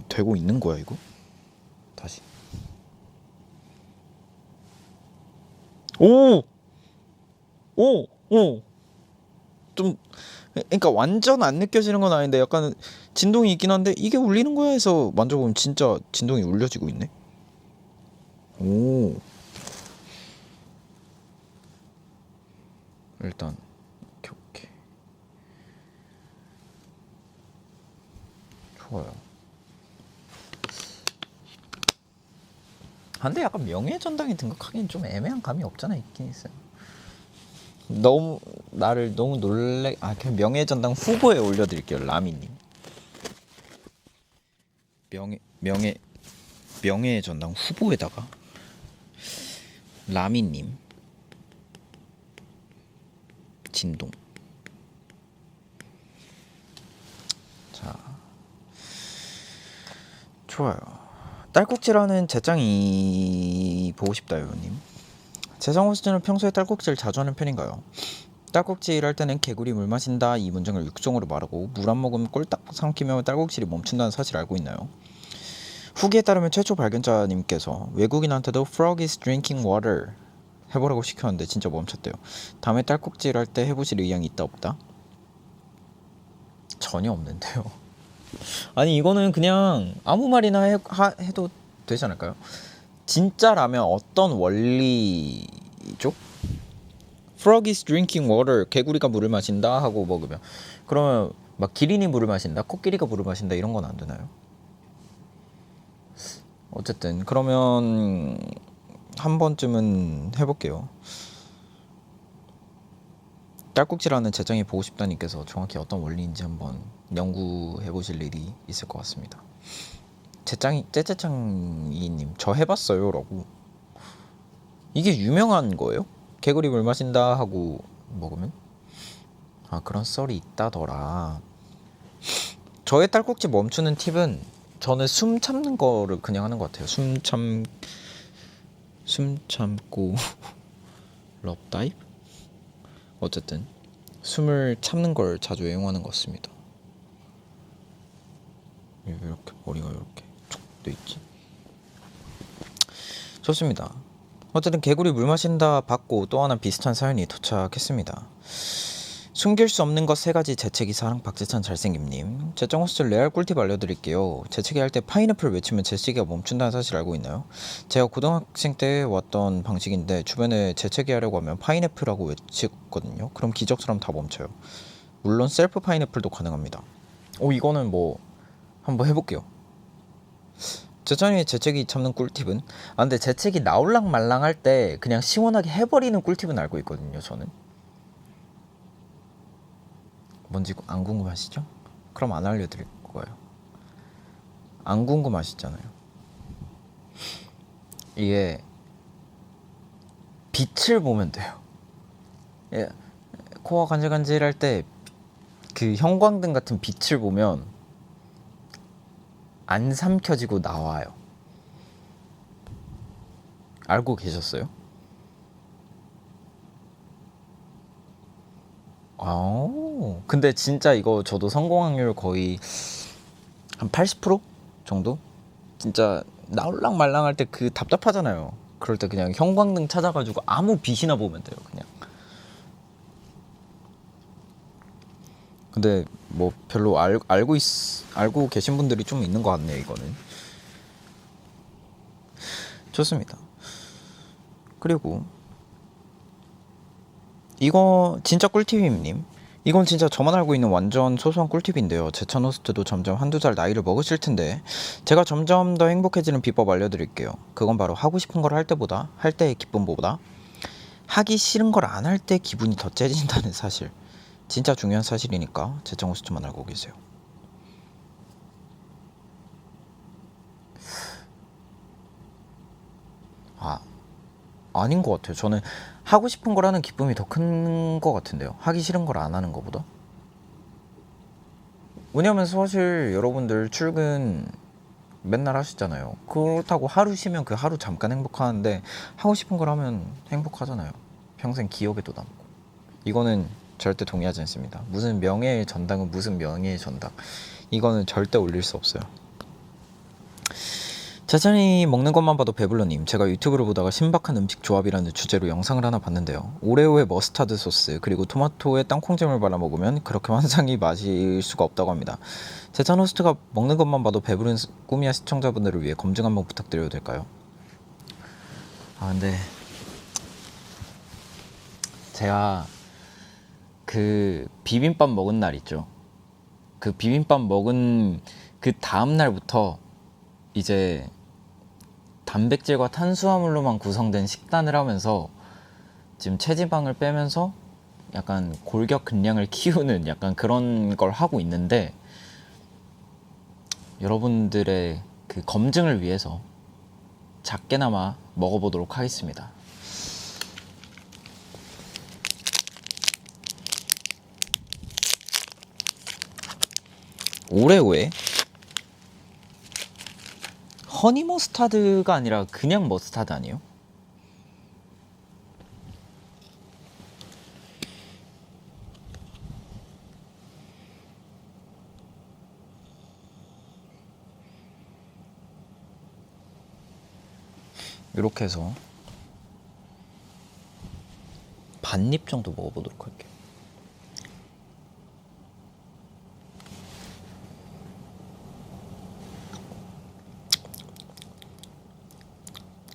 되고 있는 거야 이거? 다시. 오! 좀, 그러니까 완전 안 느껴지는 건 아닌데 약간 진동이 있긴 한데 이게 울리는 거야 해서 만져보면 진짜 진동이 울려지고 있네. 오. 일단 오케이. 좋아요. 근데 약간 명예전당에 등극하기엔 좀 애매한 감이 없잖아 있긴 있어요. 너무 나를 너무 그냥 명예전당 후보에 올려드릴게요. 라미님. 명예전당 후보에다가 라미님 진동. 자, 좋아요. 딸꾹질하는 제짱이 보고 싶다요님. 재성호 씨는 평소에 딸꾹질 자주 하는 편인가요? 딸꾹질 할 때는 개구리 물 마신다 이 문장을 육종으로 말하고 물 한 모금 꼴딱 삼키면 딸꾹질이 멈춘다는 사실을 알고 있나요? 후기에 따르면 최초 발견자님께서 외국인한테도 frog is drinking water 해보라고 시켰는데 진짜 멈췄대요. 다음에 딸꾹질 할 때 해보실 의향이 있다 없다? 전혀 없는데요. 아니 이거는 그냥 아무 말이나 해도 되지 않을까요? 진짜라면 어떤 원리죠? Frog is drinking water. 개구리가 물을 마신다 하고 먹으면 그러면 막 기린이 물을 마신다, 코끼리가 물을 마신다 이런 건 안 되나요? 어쨌든 그러면 한 번쯤은 해볼게요. 딸꾹질하는 제장이 보고 싶다님께서 정확히 어떤 원리인지 한번 연구해보실 일이 있을 것 같습니다. 째째짱이님 저 해봤어요 라고. 이게 유명한 거예요? 개구리 물 마신다 하고 먹으면? 그런 썰이 있다더라. 저의 딸꾹질 멈추는 팁은 저는 숨 참는 거를 그냥 하는 것 같아요. 숨 참고 럽다이브? 어쨌든 숨을 참는 걸 자주 애용하는 것 같습니다. 왜 이렇게 머리가 이렇게 쭉 돼 있지? 좋습니다. 어쨌든 개구리 물 마신다 받고 또 하나 비슷한 사연이 도착했습니다. 숨길 수 없는 것 3가지 재채기 사랑 박재찬 잘생김님. 제정호스트 레알 꿀팁 알려드릴게요. 재채기 할 때 파인애플 외치면 재채기가 멈춘다는 사실 알고 있나요? 제가 고등학생 때 왔던 방식인데 주변에 재채기 하려고 하면 파인애플하고 외치거든요. 그럼 기적처럼 다 멈춰요. 물론 셀프 파인애플도 가능합니다. 이거는 뭐 한번 해볼게요. 제찬이의 재채기 참는 꿀팁은? 아 근데 재채기 나올랑 말랑 할 때 그냥 시원하게 해버리는 꿀팁은 알고 있거든요. 저는. 뭔지 안 궁금하시죠? 그럼 안 알려드릴 거예요. 안 궁금하시잖아요. 이게 빛을 보면 돼요. 예, 코가 간질간질할 때 그 형광등 같은 빛을 보면 안 삼켜지고 나와요. 알고 계셨어요? 근데 진짜 이거 저도 성공 확률 거의 한 80% 정도? 진짜 나올랑 말랑 할 때 그 답답하잖아요. 그럴 때 그냥 형광등 찾아가지고 아무 빛이나 보면 돼요. 그냥. 근데 뭐 별로 알고 계신 분들이 좀 있는 것 같네요. 이거는 좋습니다. 그리고 이거 진짜 꿀팁님. 이건 진짜 저만 알고 있는 완전 소소한 꿀팁인데요. 제천 호스트도 점점 한두 살 나이를 먹으실 텐데 제가 점점 더 행복해지는 비법 알려드릴게요. 그건 바로 하고 싶은 걸 할 때보다 할 때의 기쁨보다 하기 싫은 걸 안 할 때 기분이 더 째진다는 사실. 진짜 중요한 사실이니까 제천 호스트만 알고 계세요. 아닌 것 같아요. 저는 하고 싶은 걸 하는 기쁨이 더 큰 것 같은데요. 하기 싫은 걸 안 하는 것보다. 왜냐면 사실 여러분들 출근 맨날 하시잖아요. 그렇다고 하루 쉬면 그 하루 잠깐 행복하는데 하고 싶은 걸 하면 행복하잖아요. 평생 기억에도 남고. 이거는 절대 동의하지 않습니다. 무슨 명예의 전당은 무슨 명예의 전당. 이거는 절대 올릴 수 없어요. 제찬이 먹는 것만 봐도 배불러님. 제가 유튜브를 보다가 신박한 음식 조합이라는 주제로 영상을 하나 봤는데요. 오레오에 머스타드 소스 그리고 토마토에 땅콩잼을 발라 먹으면 그렇게 환상이 맞을 수가 없다고 합니다. 제찬 호스트가 먹는 것만 봐도 배부른 꿈이야 시청자분들을 위해 검증 한번 부탁드려도 될까요? 근데 제가 그 비빔밥 먹은 날 있죠. 그 비빔밥 먹은 그 다음 날부터 이제 단백질과 탄수화물로만 구성된 식단을 하면서 지금 체지방을 빼면서 약간 골격 근량을 키우는 약간 그런 걸 하고 있는데 여러분들의 그 검증을 위해서 작게나마 먹어보도록 하겠습니다. 오레오에 허니 머스타드가 아니라 그냥 머스타드 아니에요? 이렇게 해서 반입 정도 먹어보도록 할게요.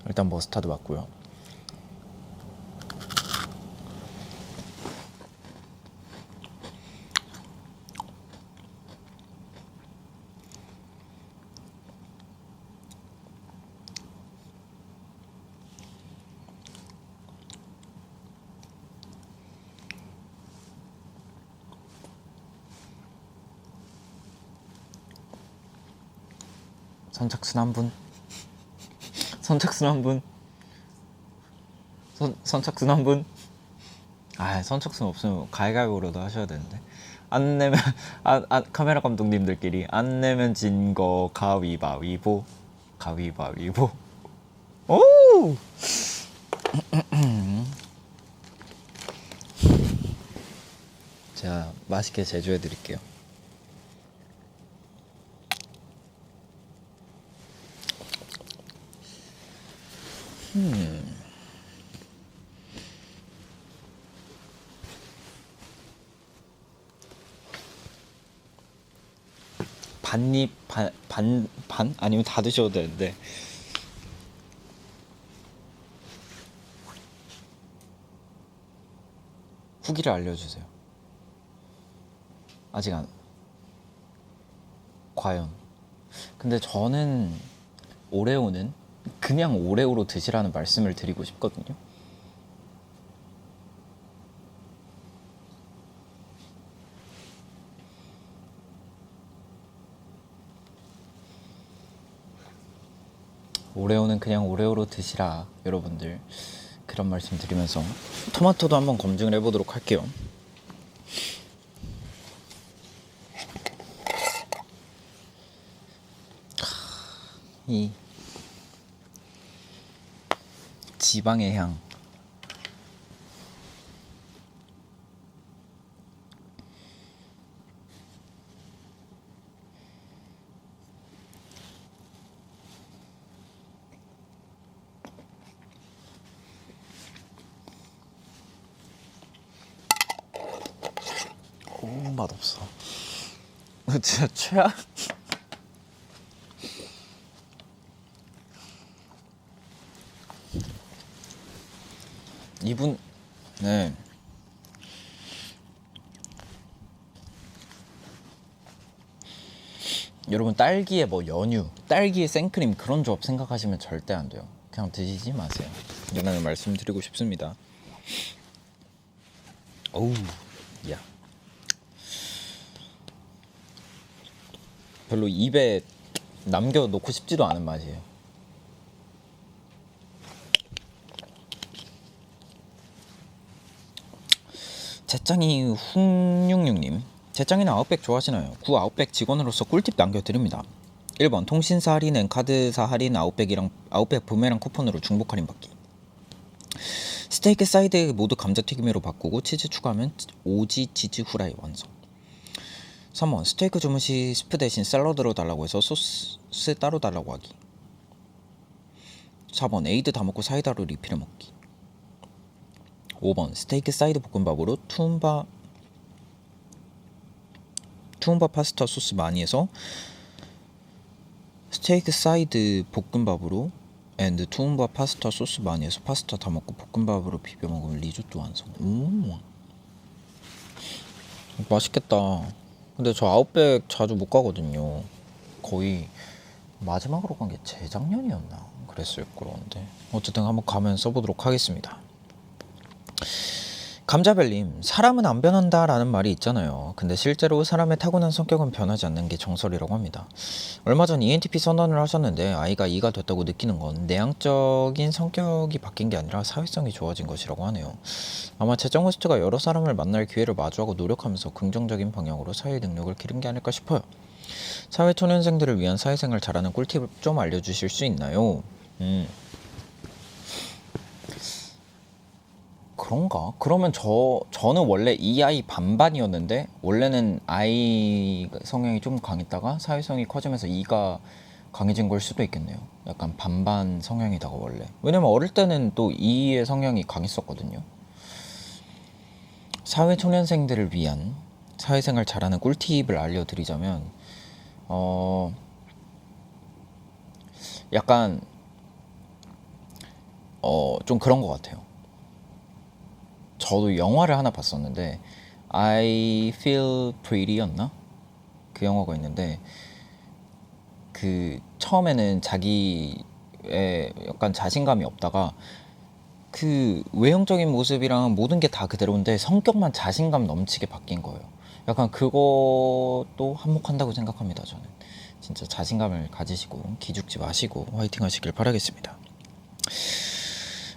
일단 머스타드 맞고요. 선착순 한 분. 선착순 한 분. 선착순 한 분. 선착순 없으면 가위가위보로도 하셔야 되는데. 안 내면 카메라 감독님들끼리 안 내면 진 거 가위바위보. 가위바위보. 오! 제가 맛있게 제조해 드릴게요. 반입 반 아니면 다 드셔도 되는데 후기를 알려주세요. 아직 안 과연 근데 저는 오레오는 그냥 오레오로 드시라는 말씀을 드리고 싶거든요. 오레오는 그냥 오레오로 드시라, 여러분들. 그런 말씀 드리면서 토마토도 한번 검증을 해보도록 할게요. 이 지방의 향. 오, 맛없어. 진짜 최악. 이분, 네. 여러분, 딸기에 뭐 연유, 딸기에 생크림 그런 조합 생각하시면 절대 안 돼요. 그냥 드시지 마세요. 이거는 말씀드리고 싶습니다. 어우, 야. 별로 입에 남겨놓고 싶지도 않은 맛이에요. 제짱이 훅66님, 제짱이는 아웃백 좋아하시나요? 구 아웃백 직원으로서 꿀팁 남겨드립니다. 1번 통신사 할인은 카드사 할인 아웃백이랑 아웃백 부메랑 쿠폰으로 중복 할인 받기. 스테이크 사이드 모두 감자튀김으로 바꾸고 치즈 추가하면 오지 치즈 후라이 완성. 3번 스테이크 주문 시 스프 대신 샐러드로 달라고 해서 소스 따로 달라고 하기. 4번 에이드 다 먹고 사이다로 리필해 먹기. 5번 스테이크 사이드 볶음밥으로 투움바 파스타 소스 많이 해서 스테이크 사이드 볶음밥으로 앤드 투움바 파스타 소스 많이 해서 파스타 다 먹고 볶음밥으로 비벼 먹으면 리조또 완성. 맛있겠다. 근데 저 아웃백 자주 못 가거든요. 거의 마지막으로 간 게 재작년이었나 그랬을 거런데 어쨌든 한번 가면 써보도록 하겠습니다. 감자별님, 사람은 안 변한다 라는 말이 있잖아요. 근데 실제로 사람의 타고난 성격은 변하지 않는 게 정설이라고 합니다. 얼마 전 ENTP 선언을 하셨는데 아이가 E가 됐다고 느끼는 건 내향적인 성격이 바뀐 게 아니라 사회성이 좋아진 것이라고 하네요. 아마 재정 호스트가 여러 사람을 만날 기회를 마주하고 노력하면서 긍정적인 방향으로 사회 능력을 기른 게 아닐까 싶어요. 사회초년생들을 위한 사회생활 잘하는 꿀팁을 좀 알려주실 수 있나요? 그런가? 그러면 저는 원래 EI 반반이었는데 원래는 I 성향이 좀 강했다가 사회성이 커지면서 E가 강해진 걸 수도 있겠네요. 약간 반반 성향이다가 원래. 왜냐면 어릴 때는 또 E의 성향이 강했었거든요. 사회초년생들을 위한 사회생활 잘하는 꿀팁을 알려드리자면 약간 좀 그런 것 같아요. 저도 영화를 하나 봤었는데 I Feel Pretty였나? 그 영화가 있는데 그 처음에는 자기의 약간 자신감이 없다가 그 외형적인 모습이랑 모든 게 다 그대로인데 성격만 자신감 넘치게 바뀐 거예요. 약간 그것도 한몫한다고 생각합니다. 저는 진짜 자신감을 가지시고 기죽지 마시고 화이팅 하시길 바라겠습니다.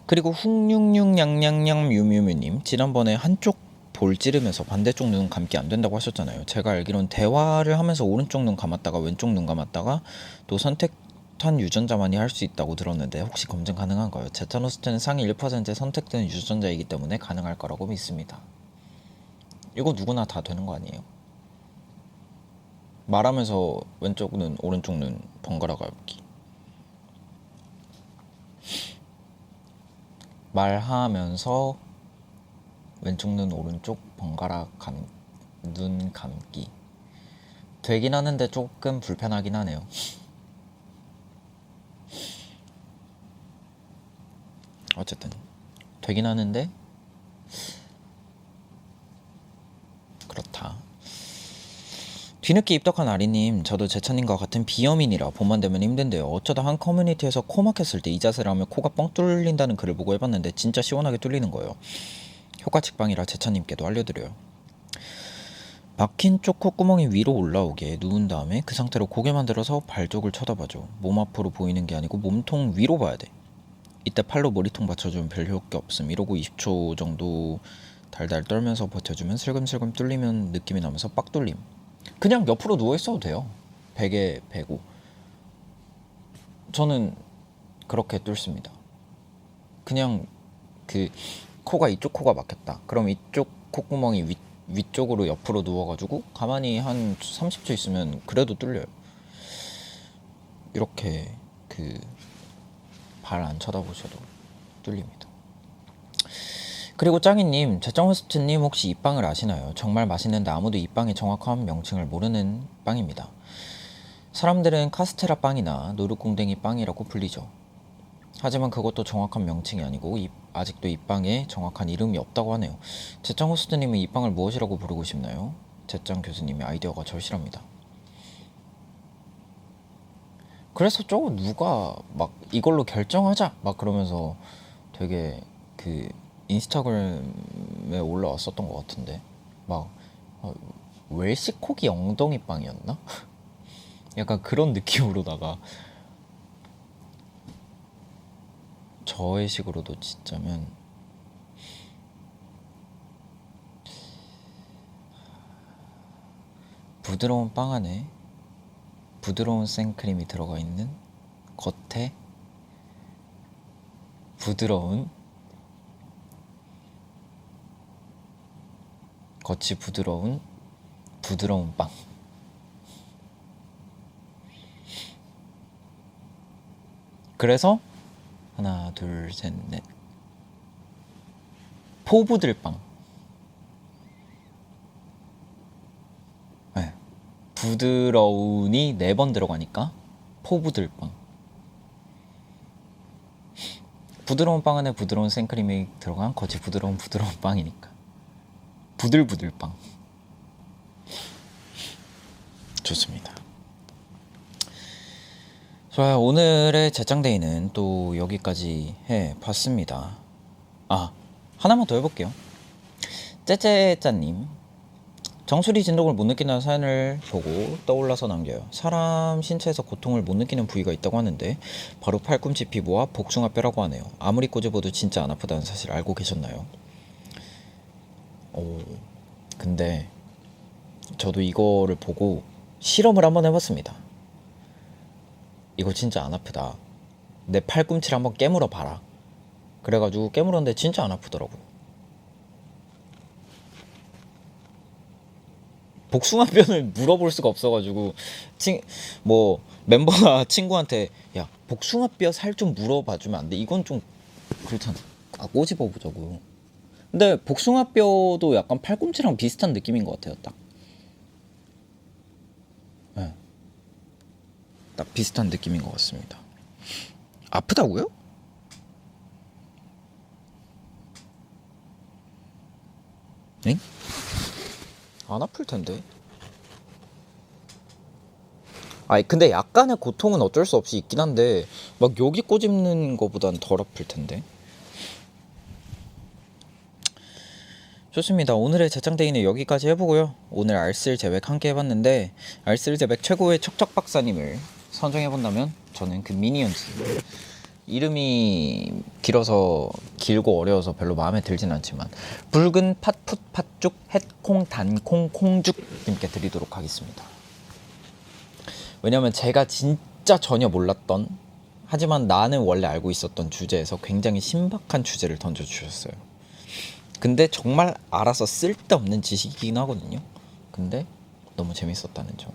그리고 훅66냥냥냥 뮤뮤뮤님, 지난번에 한쪽 볼 찌르면서 반대쪽 눈 감기 안 된다고 하셨잖아요. 제가 알기론 대화를 하면서 오른쪽 눈 감았다가 왼쪽 눈 감았다가 또 선택한 유전자만이 할 수 있다고 들었는데 혹시 검증 가능한가요? 제타노스트는 상위 1%의 선택된 유전자이기 때문에 가능할 거라고 믿습니다. 이거 누구나 다 되는 거 아니에요? 말하면서 왼쪽 눈 오른쪽 눈 번갈아 감기, 말하면서 왼쪽 눈 오른쪽 번갈아 눈 감기 되긴 하는데 조금 불편하긴 하네요. 어쨌든 되긴 하는데 그렇다. 뒤늦게 입덕한 아리님, 저도 제차님과 같은 비염인이라 봄만 되면 힘든데요. 어쩌다 한 커뮤니티에서 코 막혔을 때 이 자세를 하면 코가 뻥 뚫린다는 글을 보고 해봤는데 진짜 시원하게 뚫리는 거예요. 효과 직방이라 제차님께도 알려드려요. 막힌 쪽 콧구멍이 위로 올라오게 누운 다음에 그 상태로 고개만 들어서 발 쪽을 쳐다봐줘. 몸 앞으로 보이는 게 아니고 몸통 위로 봐야 돼. 이때 팔로 머리통 받쳐주면 별 효과 없음. 이러고 20초 정도 달달 떨면서 버텨주면 슬금슬금 뚫리면 느낌이 나면서 빡 뚫림. 그냥 옆으로 누워있어도 돼요. 베개 베고. 저는 그렇게 뚫습니다. 그냥 그 코가 이쪽 코가 막혔다. 그럼 이쪽 콧구멍이 위쪽으로 옆으로 누워가지고 가만히 한 30초 있으면 그래도 뚫려요. 이렇게 그 발 안 쳐다보셔도 뚫립니다. 그리고 짱이님, 제짱호스트님 혹시 이 빵을 아시나요? 정말 맛있는데 아무도 이 빵의 정확한 명칭을 모르는 빵입니다. 사람들은 카스테라 빵이나 노릇공댕이 빵이라고 불리죠. 하지만 그것도 정확한 명칭이 아니고 아직도 이 빵에 정확한 이름이 없다고 하네요. 제짱호스트님은 이 빵을 무엇이라고 부르고 싶나요? 제짱 교수님의 아이디어가 절실합니다. 그래서 누가 막 이걸로 결정하자 막 그러면서 되게 그 인스타그램에 올라왔었던 것 같은데 막 웰시코기 엉덩이 빵이었나? 약간 그런 느낌으로다가 저의 식으로도 진짜면 부드러운 빵 안에 부드러운 생크림이 들어가 있는 겉에 겉이 부드러운 빵. 그래서 하나 둘 셋 넷 포부들빵. 네. 부드러운이 4번 들어가니까 포부들빵. 부드러운 빵 안에 부드러운 생크림이 들어간 겉이 부드러운 빵이니까 부들부들빵. 좋습니다. 좋아요. 오늘의 제짱데이는 또 여기까지 해봤습니다. 하나만 더 해볼게요. 째째짜님, 정수리 진동을 못 느끼는 사연을 보고 떠올라서 남겨요. 사람 신체에서 고통을 못 느끼는 부위가 있다고 하는데 바로 팔꿈치 피부와 복숭아뼈라고 하네요. 아무리 꼬집어도 진짜 안 아프다는 사실 알고 계셨나요? 근데 저도 이거를 보고 실험을 한번 해봤습니다. 이거 진짜 안 아프다. 내 팔꿈치를 한번 깨물어 봐라. 그래가지고 깨물었는데 진짜 안 아프더라고요. 복숭아뼈를 물어볼 수가 없어가지고 멤버나 친구한테 야 복숭아뼈 살 좀 물어봐주면 안 돼? 이건 좀 그렇잖아. 꼬집어 보자고. 근데 복숭아뼈도 약간 팔꿈치랑 비슷한 느낌인 것 같아요. 딱 비슷한 느낌인 것 같습니다. 아프다고요? 엥? 안 아플 텐데. 근데 약간의 고통은 어쩔 수 없이 있긴 한데 막 여기 꼬집는 거보단 덜 아플 텐데. 좋습니다. 오늘의 제짱데이는 여기까지 해보고요. 오늘 알쓸 제백 함께 해봤는데 알쓸 제백 최고의 척척 박사님을 선정해본다면 저는 그 미니언즈, 이름이 길고 어려워서 별로 마음에 들진 않지만 붉은 팥풋 팥죽 햇콩 단콩 콩죽 님께 드리도록 하겠습니다. 왜냐면 제가 진짜 전혀 몰랐던, 하지만 나는 원래 알고 있었던 주제에서 굉장히 신박한 주제를 던져주셨어요. 근데 정말 알아서 쓸데없는 지식이긴 하거든요. 근데 너무 재밌었다는 점.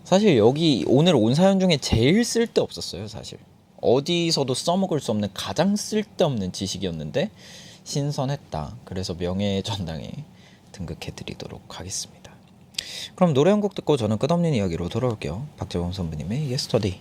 사실 여기 오늘 온 사연 중에 제일 쓸데없었어요. 사실 어디서도 써먹을 수 없는 가장 쓸데없는 지식이었는데 신선했다. 그래서 명예전당에 등극해드리도록 하겠습니다. 그럼 노래 한 곡 듣고 저는 끝없는 이야기로 돌아올게요. 박재범 선배님의 Yesterday.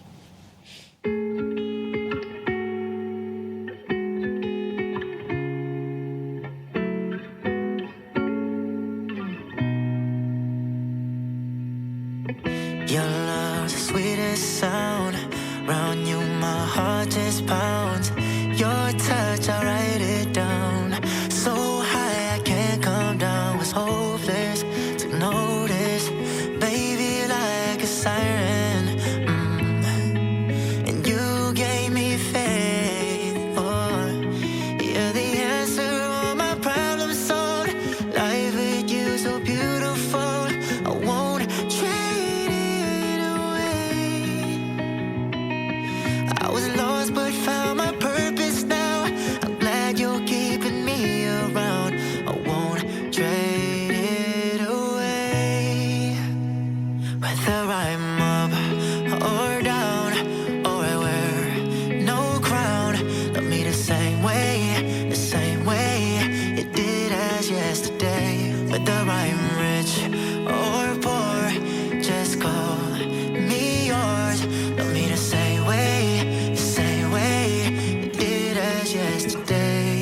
Your love's the sweetest sound. Round you my heart just pounds. Your touch, I write it down. So high I can't come down. Was hopeless to notice. Baby, like a siren. And you gave me faith. Oh, you're the answer, all my problems solved. Life with you so beautiful. I won't trade it away. I was lost but found my purpose now. I'm glad you're keeping me around. I won't trade it away. Whether I'm up or down, or I wear no crown, love me the same way you did as yesterday. Whether I'm rich or poor, just call me yours. Love me the same way you did as yesterday.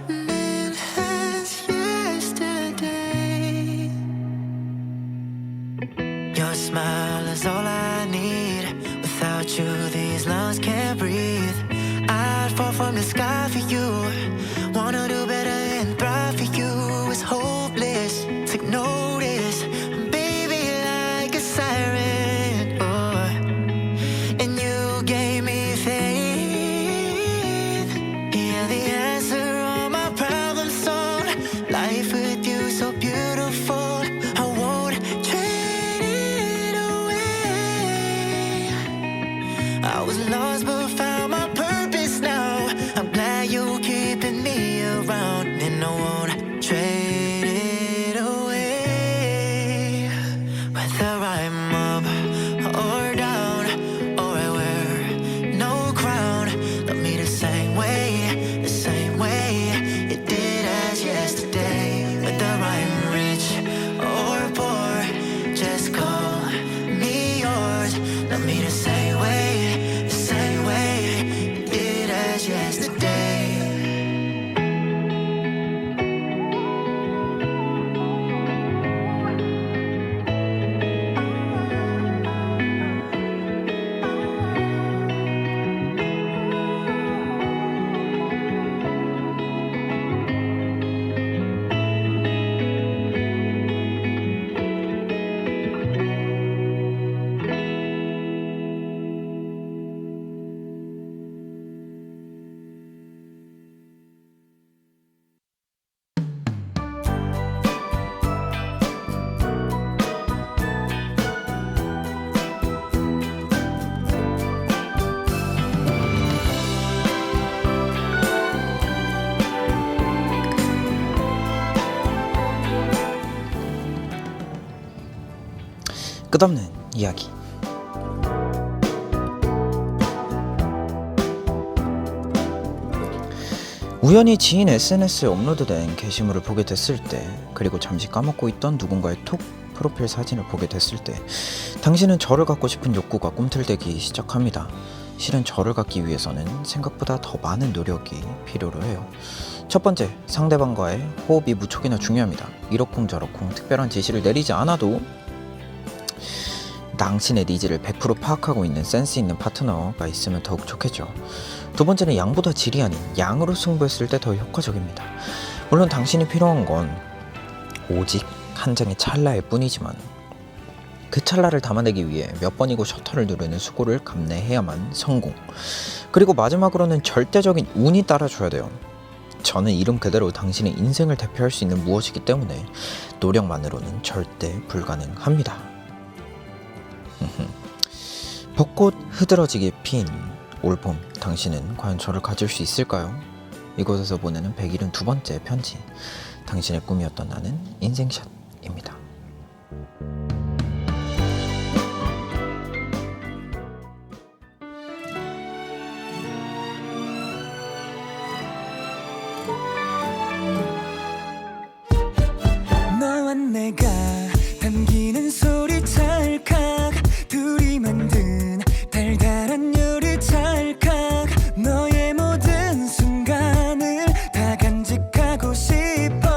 Did as yesterday. Your smile is all I need. Without you, these lungs can't breathe. I'd fall from the sky for you. Wanna do better and thrive for you. It's hopeless, take notice. Baby, like a siren. Oh, and you gave me faith. You're the answer, all my problems solved. Life with you so beautiful. I won't trade it away. I was lost but found my purpose now. I'm glad you're keeping me around. And I won't trade it away. Whether I'm up or down, or I wear no crown, love me the same way you did as yesterday. Whether I'm rich or poor, just call me yours. Love me the same way you did as yesterday. 끝없는 이야기. 우연히 지인 SNS에 업로드된 게시물을 보게 됐을 때, 그리고 잠시 까먹고 있던 누군가의 톡 프로필 사진을 보게 됐을 때, 당신은 저를 갖고 싶은 욕구가 꿈틀대기 시작합니다. 실은 저를 갖기 위해서는 생각보다 더 많은 노력이 필요로 해요. 첫 번째, 상대방과의 호흡이 무척이나 중요합니다. 이러쿵저러쿵 특별한 지시를 내리지 않아도 당신의 니즈를 100% 파악하고 있는 센스 있는 파트너가 있으면 더욱 좋겠죠. 두 번째는 양보다 질이 아닌 양으로 승부했을 때 더 효과적입니다. 물론 당신이 필요한 건 오직 한 장의 찰나일 뿐이지만, 그 찰나를 담아내기 위해 몇 번이고 셔터를 누르는 수고를 감내해야만 성공. 그리고 마지막으로는 절대적인 운이 따라줘야 돼요. 저는 이름 그대로 당신의 인생을 대표할 수 있는 무엇이기 때문에 노력만으로는 절대 불가능합니다. 벚꽃 흐드러지게 핀 올봄, 당신은 과연 저를 가질 수 있을까요? 이곳에서 보내는 172번째 편지. 당신의 꿈이었던 나는 인생샷입니다. 너와 내가 담기는 소리 찰칵, 둘이 만든 달달한 요리 찰칵, 너의 모든 순간을 다 간직하고 싶어.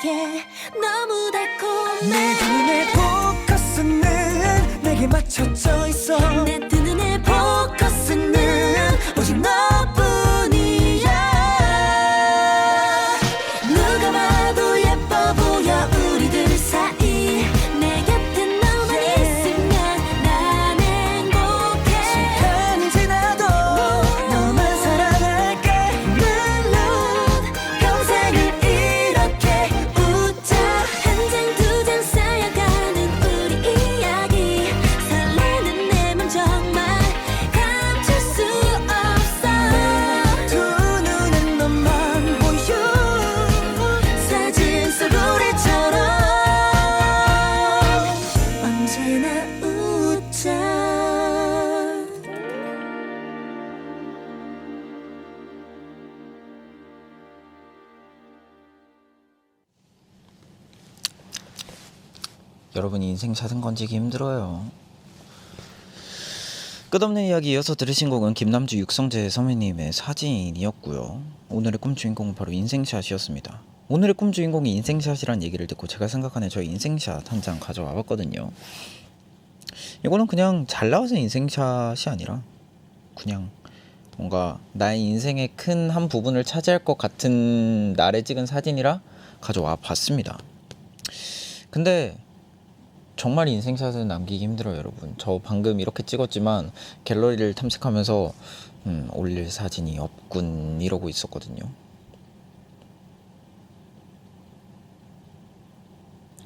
이렇게 너무 달콤해 내 눈의 포커스는 내게 맞춰져 있어 내 두 눈의 포커스는 오직 너뿐이야 누가 봐도 예뻐 보여 우리들 사이 내 곁에 너만 있으면 난 행복해 시간이 지나도 너만 사랑할게 물론 평생을 이렇게 웃자 한 장 두 장 쌓여가는 우리 이야기 설레는 내 맘 정말 감출 수 없어 두 눈엔 너만 보여 사진 속 우리처럼 언제나 웃자 여러분 인생 샷은 건지기 힘들어요. 끝없는 이야기 이어서 들으신 곡은 김남주 육성재 선배님의 사진이었고요. 오늘의 꿈 주인공은 바로 인생샷이었습니다. 오늘의 꿈 주인공이 인생샷이란 얘기를 듣고 제가 생각하는 저의 인생샷 한 장 가져와 봤거든요. 이거는 그냥 잘 나와서 인생샷이 아니라 그냥 뭔가 나의 인생의 큰 한 부분을 차지할 것 같은 날에 찍은 사진이라 가져와 봤습니다. 근데 정말 인생샷은 남기기 힘들어요, 여러분. 저 방금 이렇게 찍었지만 갤러리를 탐색하면서 올릴 사진이 없군 이러고 있었거든요.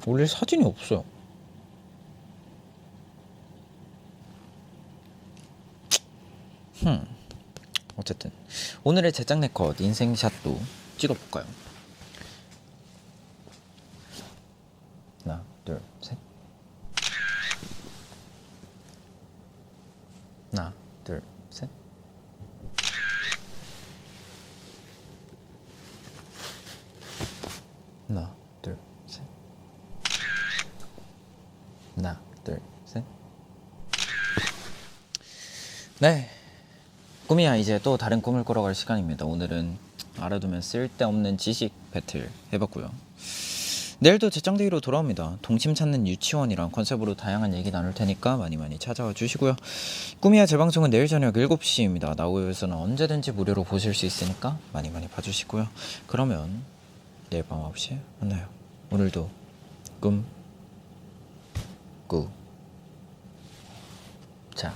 올릴 사진이 없어요. 어쨌든 오늘의 제작 네컷 인생샷도 찍어볼까요? 하나, 둘, 셋. 하나, 둘, 셋. 하나, 둘, 셋. 하나, 둘, 셋. 네. 꿈이야 이제 또 다른 꿈을 꾸러갈 시간입니다. 오늘은 알아두면 쓸데없는 지식 배틀 해봤고요. 내일도 제짱데이로 돌아옵니다. 동침 찾는 유치원이랑 컨셉으로 다양한 얘기 나눌 테니까 많이 찾아와 주시고요. 꿈이야 재방송은 내일 저녁 7시입니다. 나우에서는 언제든지 무료로 보실 수 있으니까 많이 봐주시고요. 그러면 내일 밤 9시에 만나요. 오늘도 꿈 자.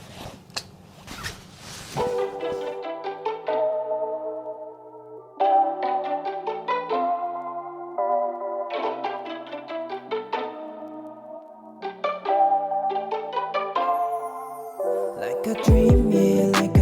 Like a dream, yeah, like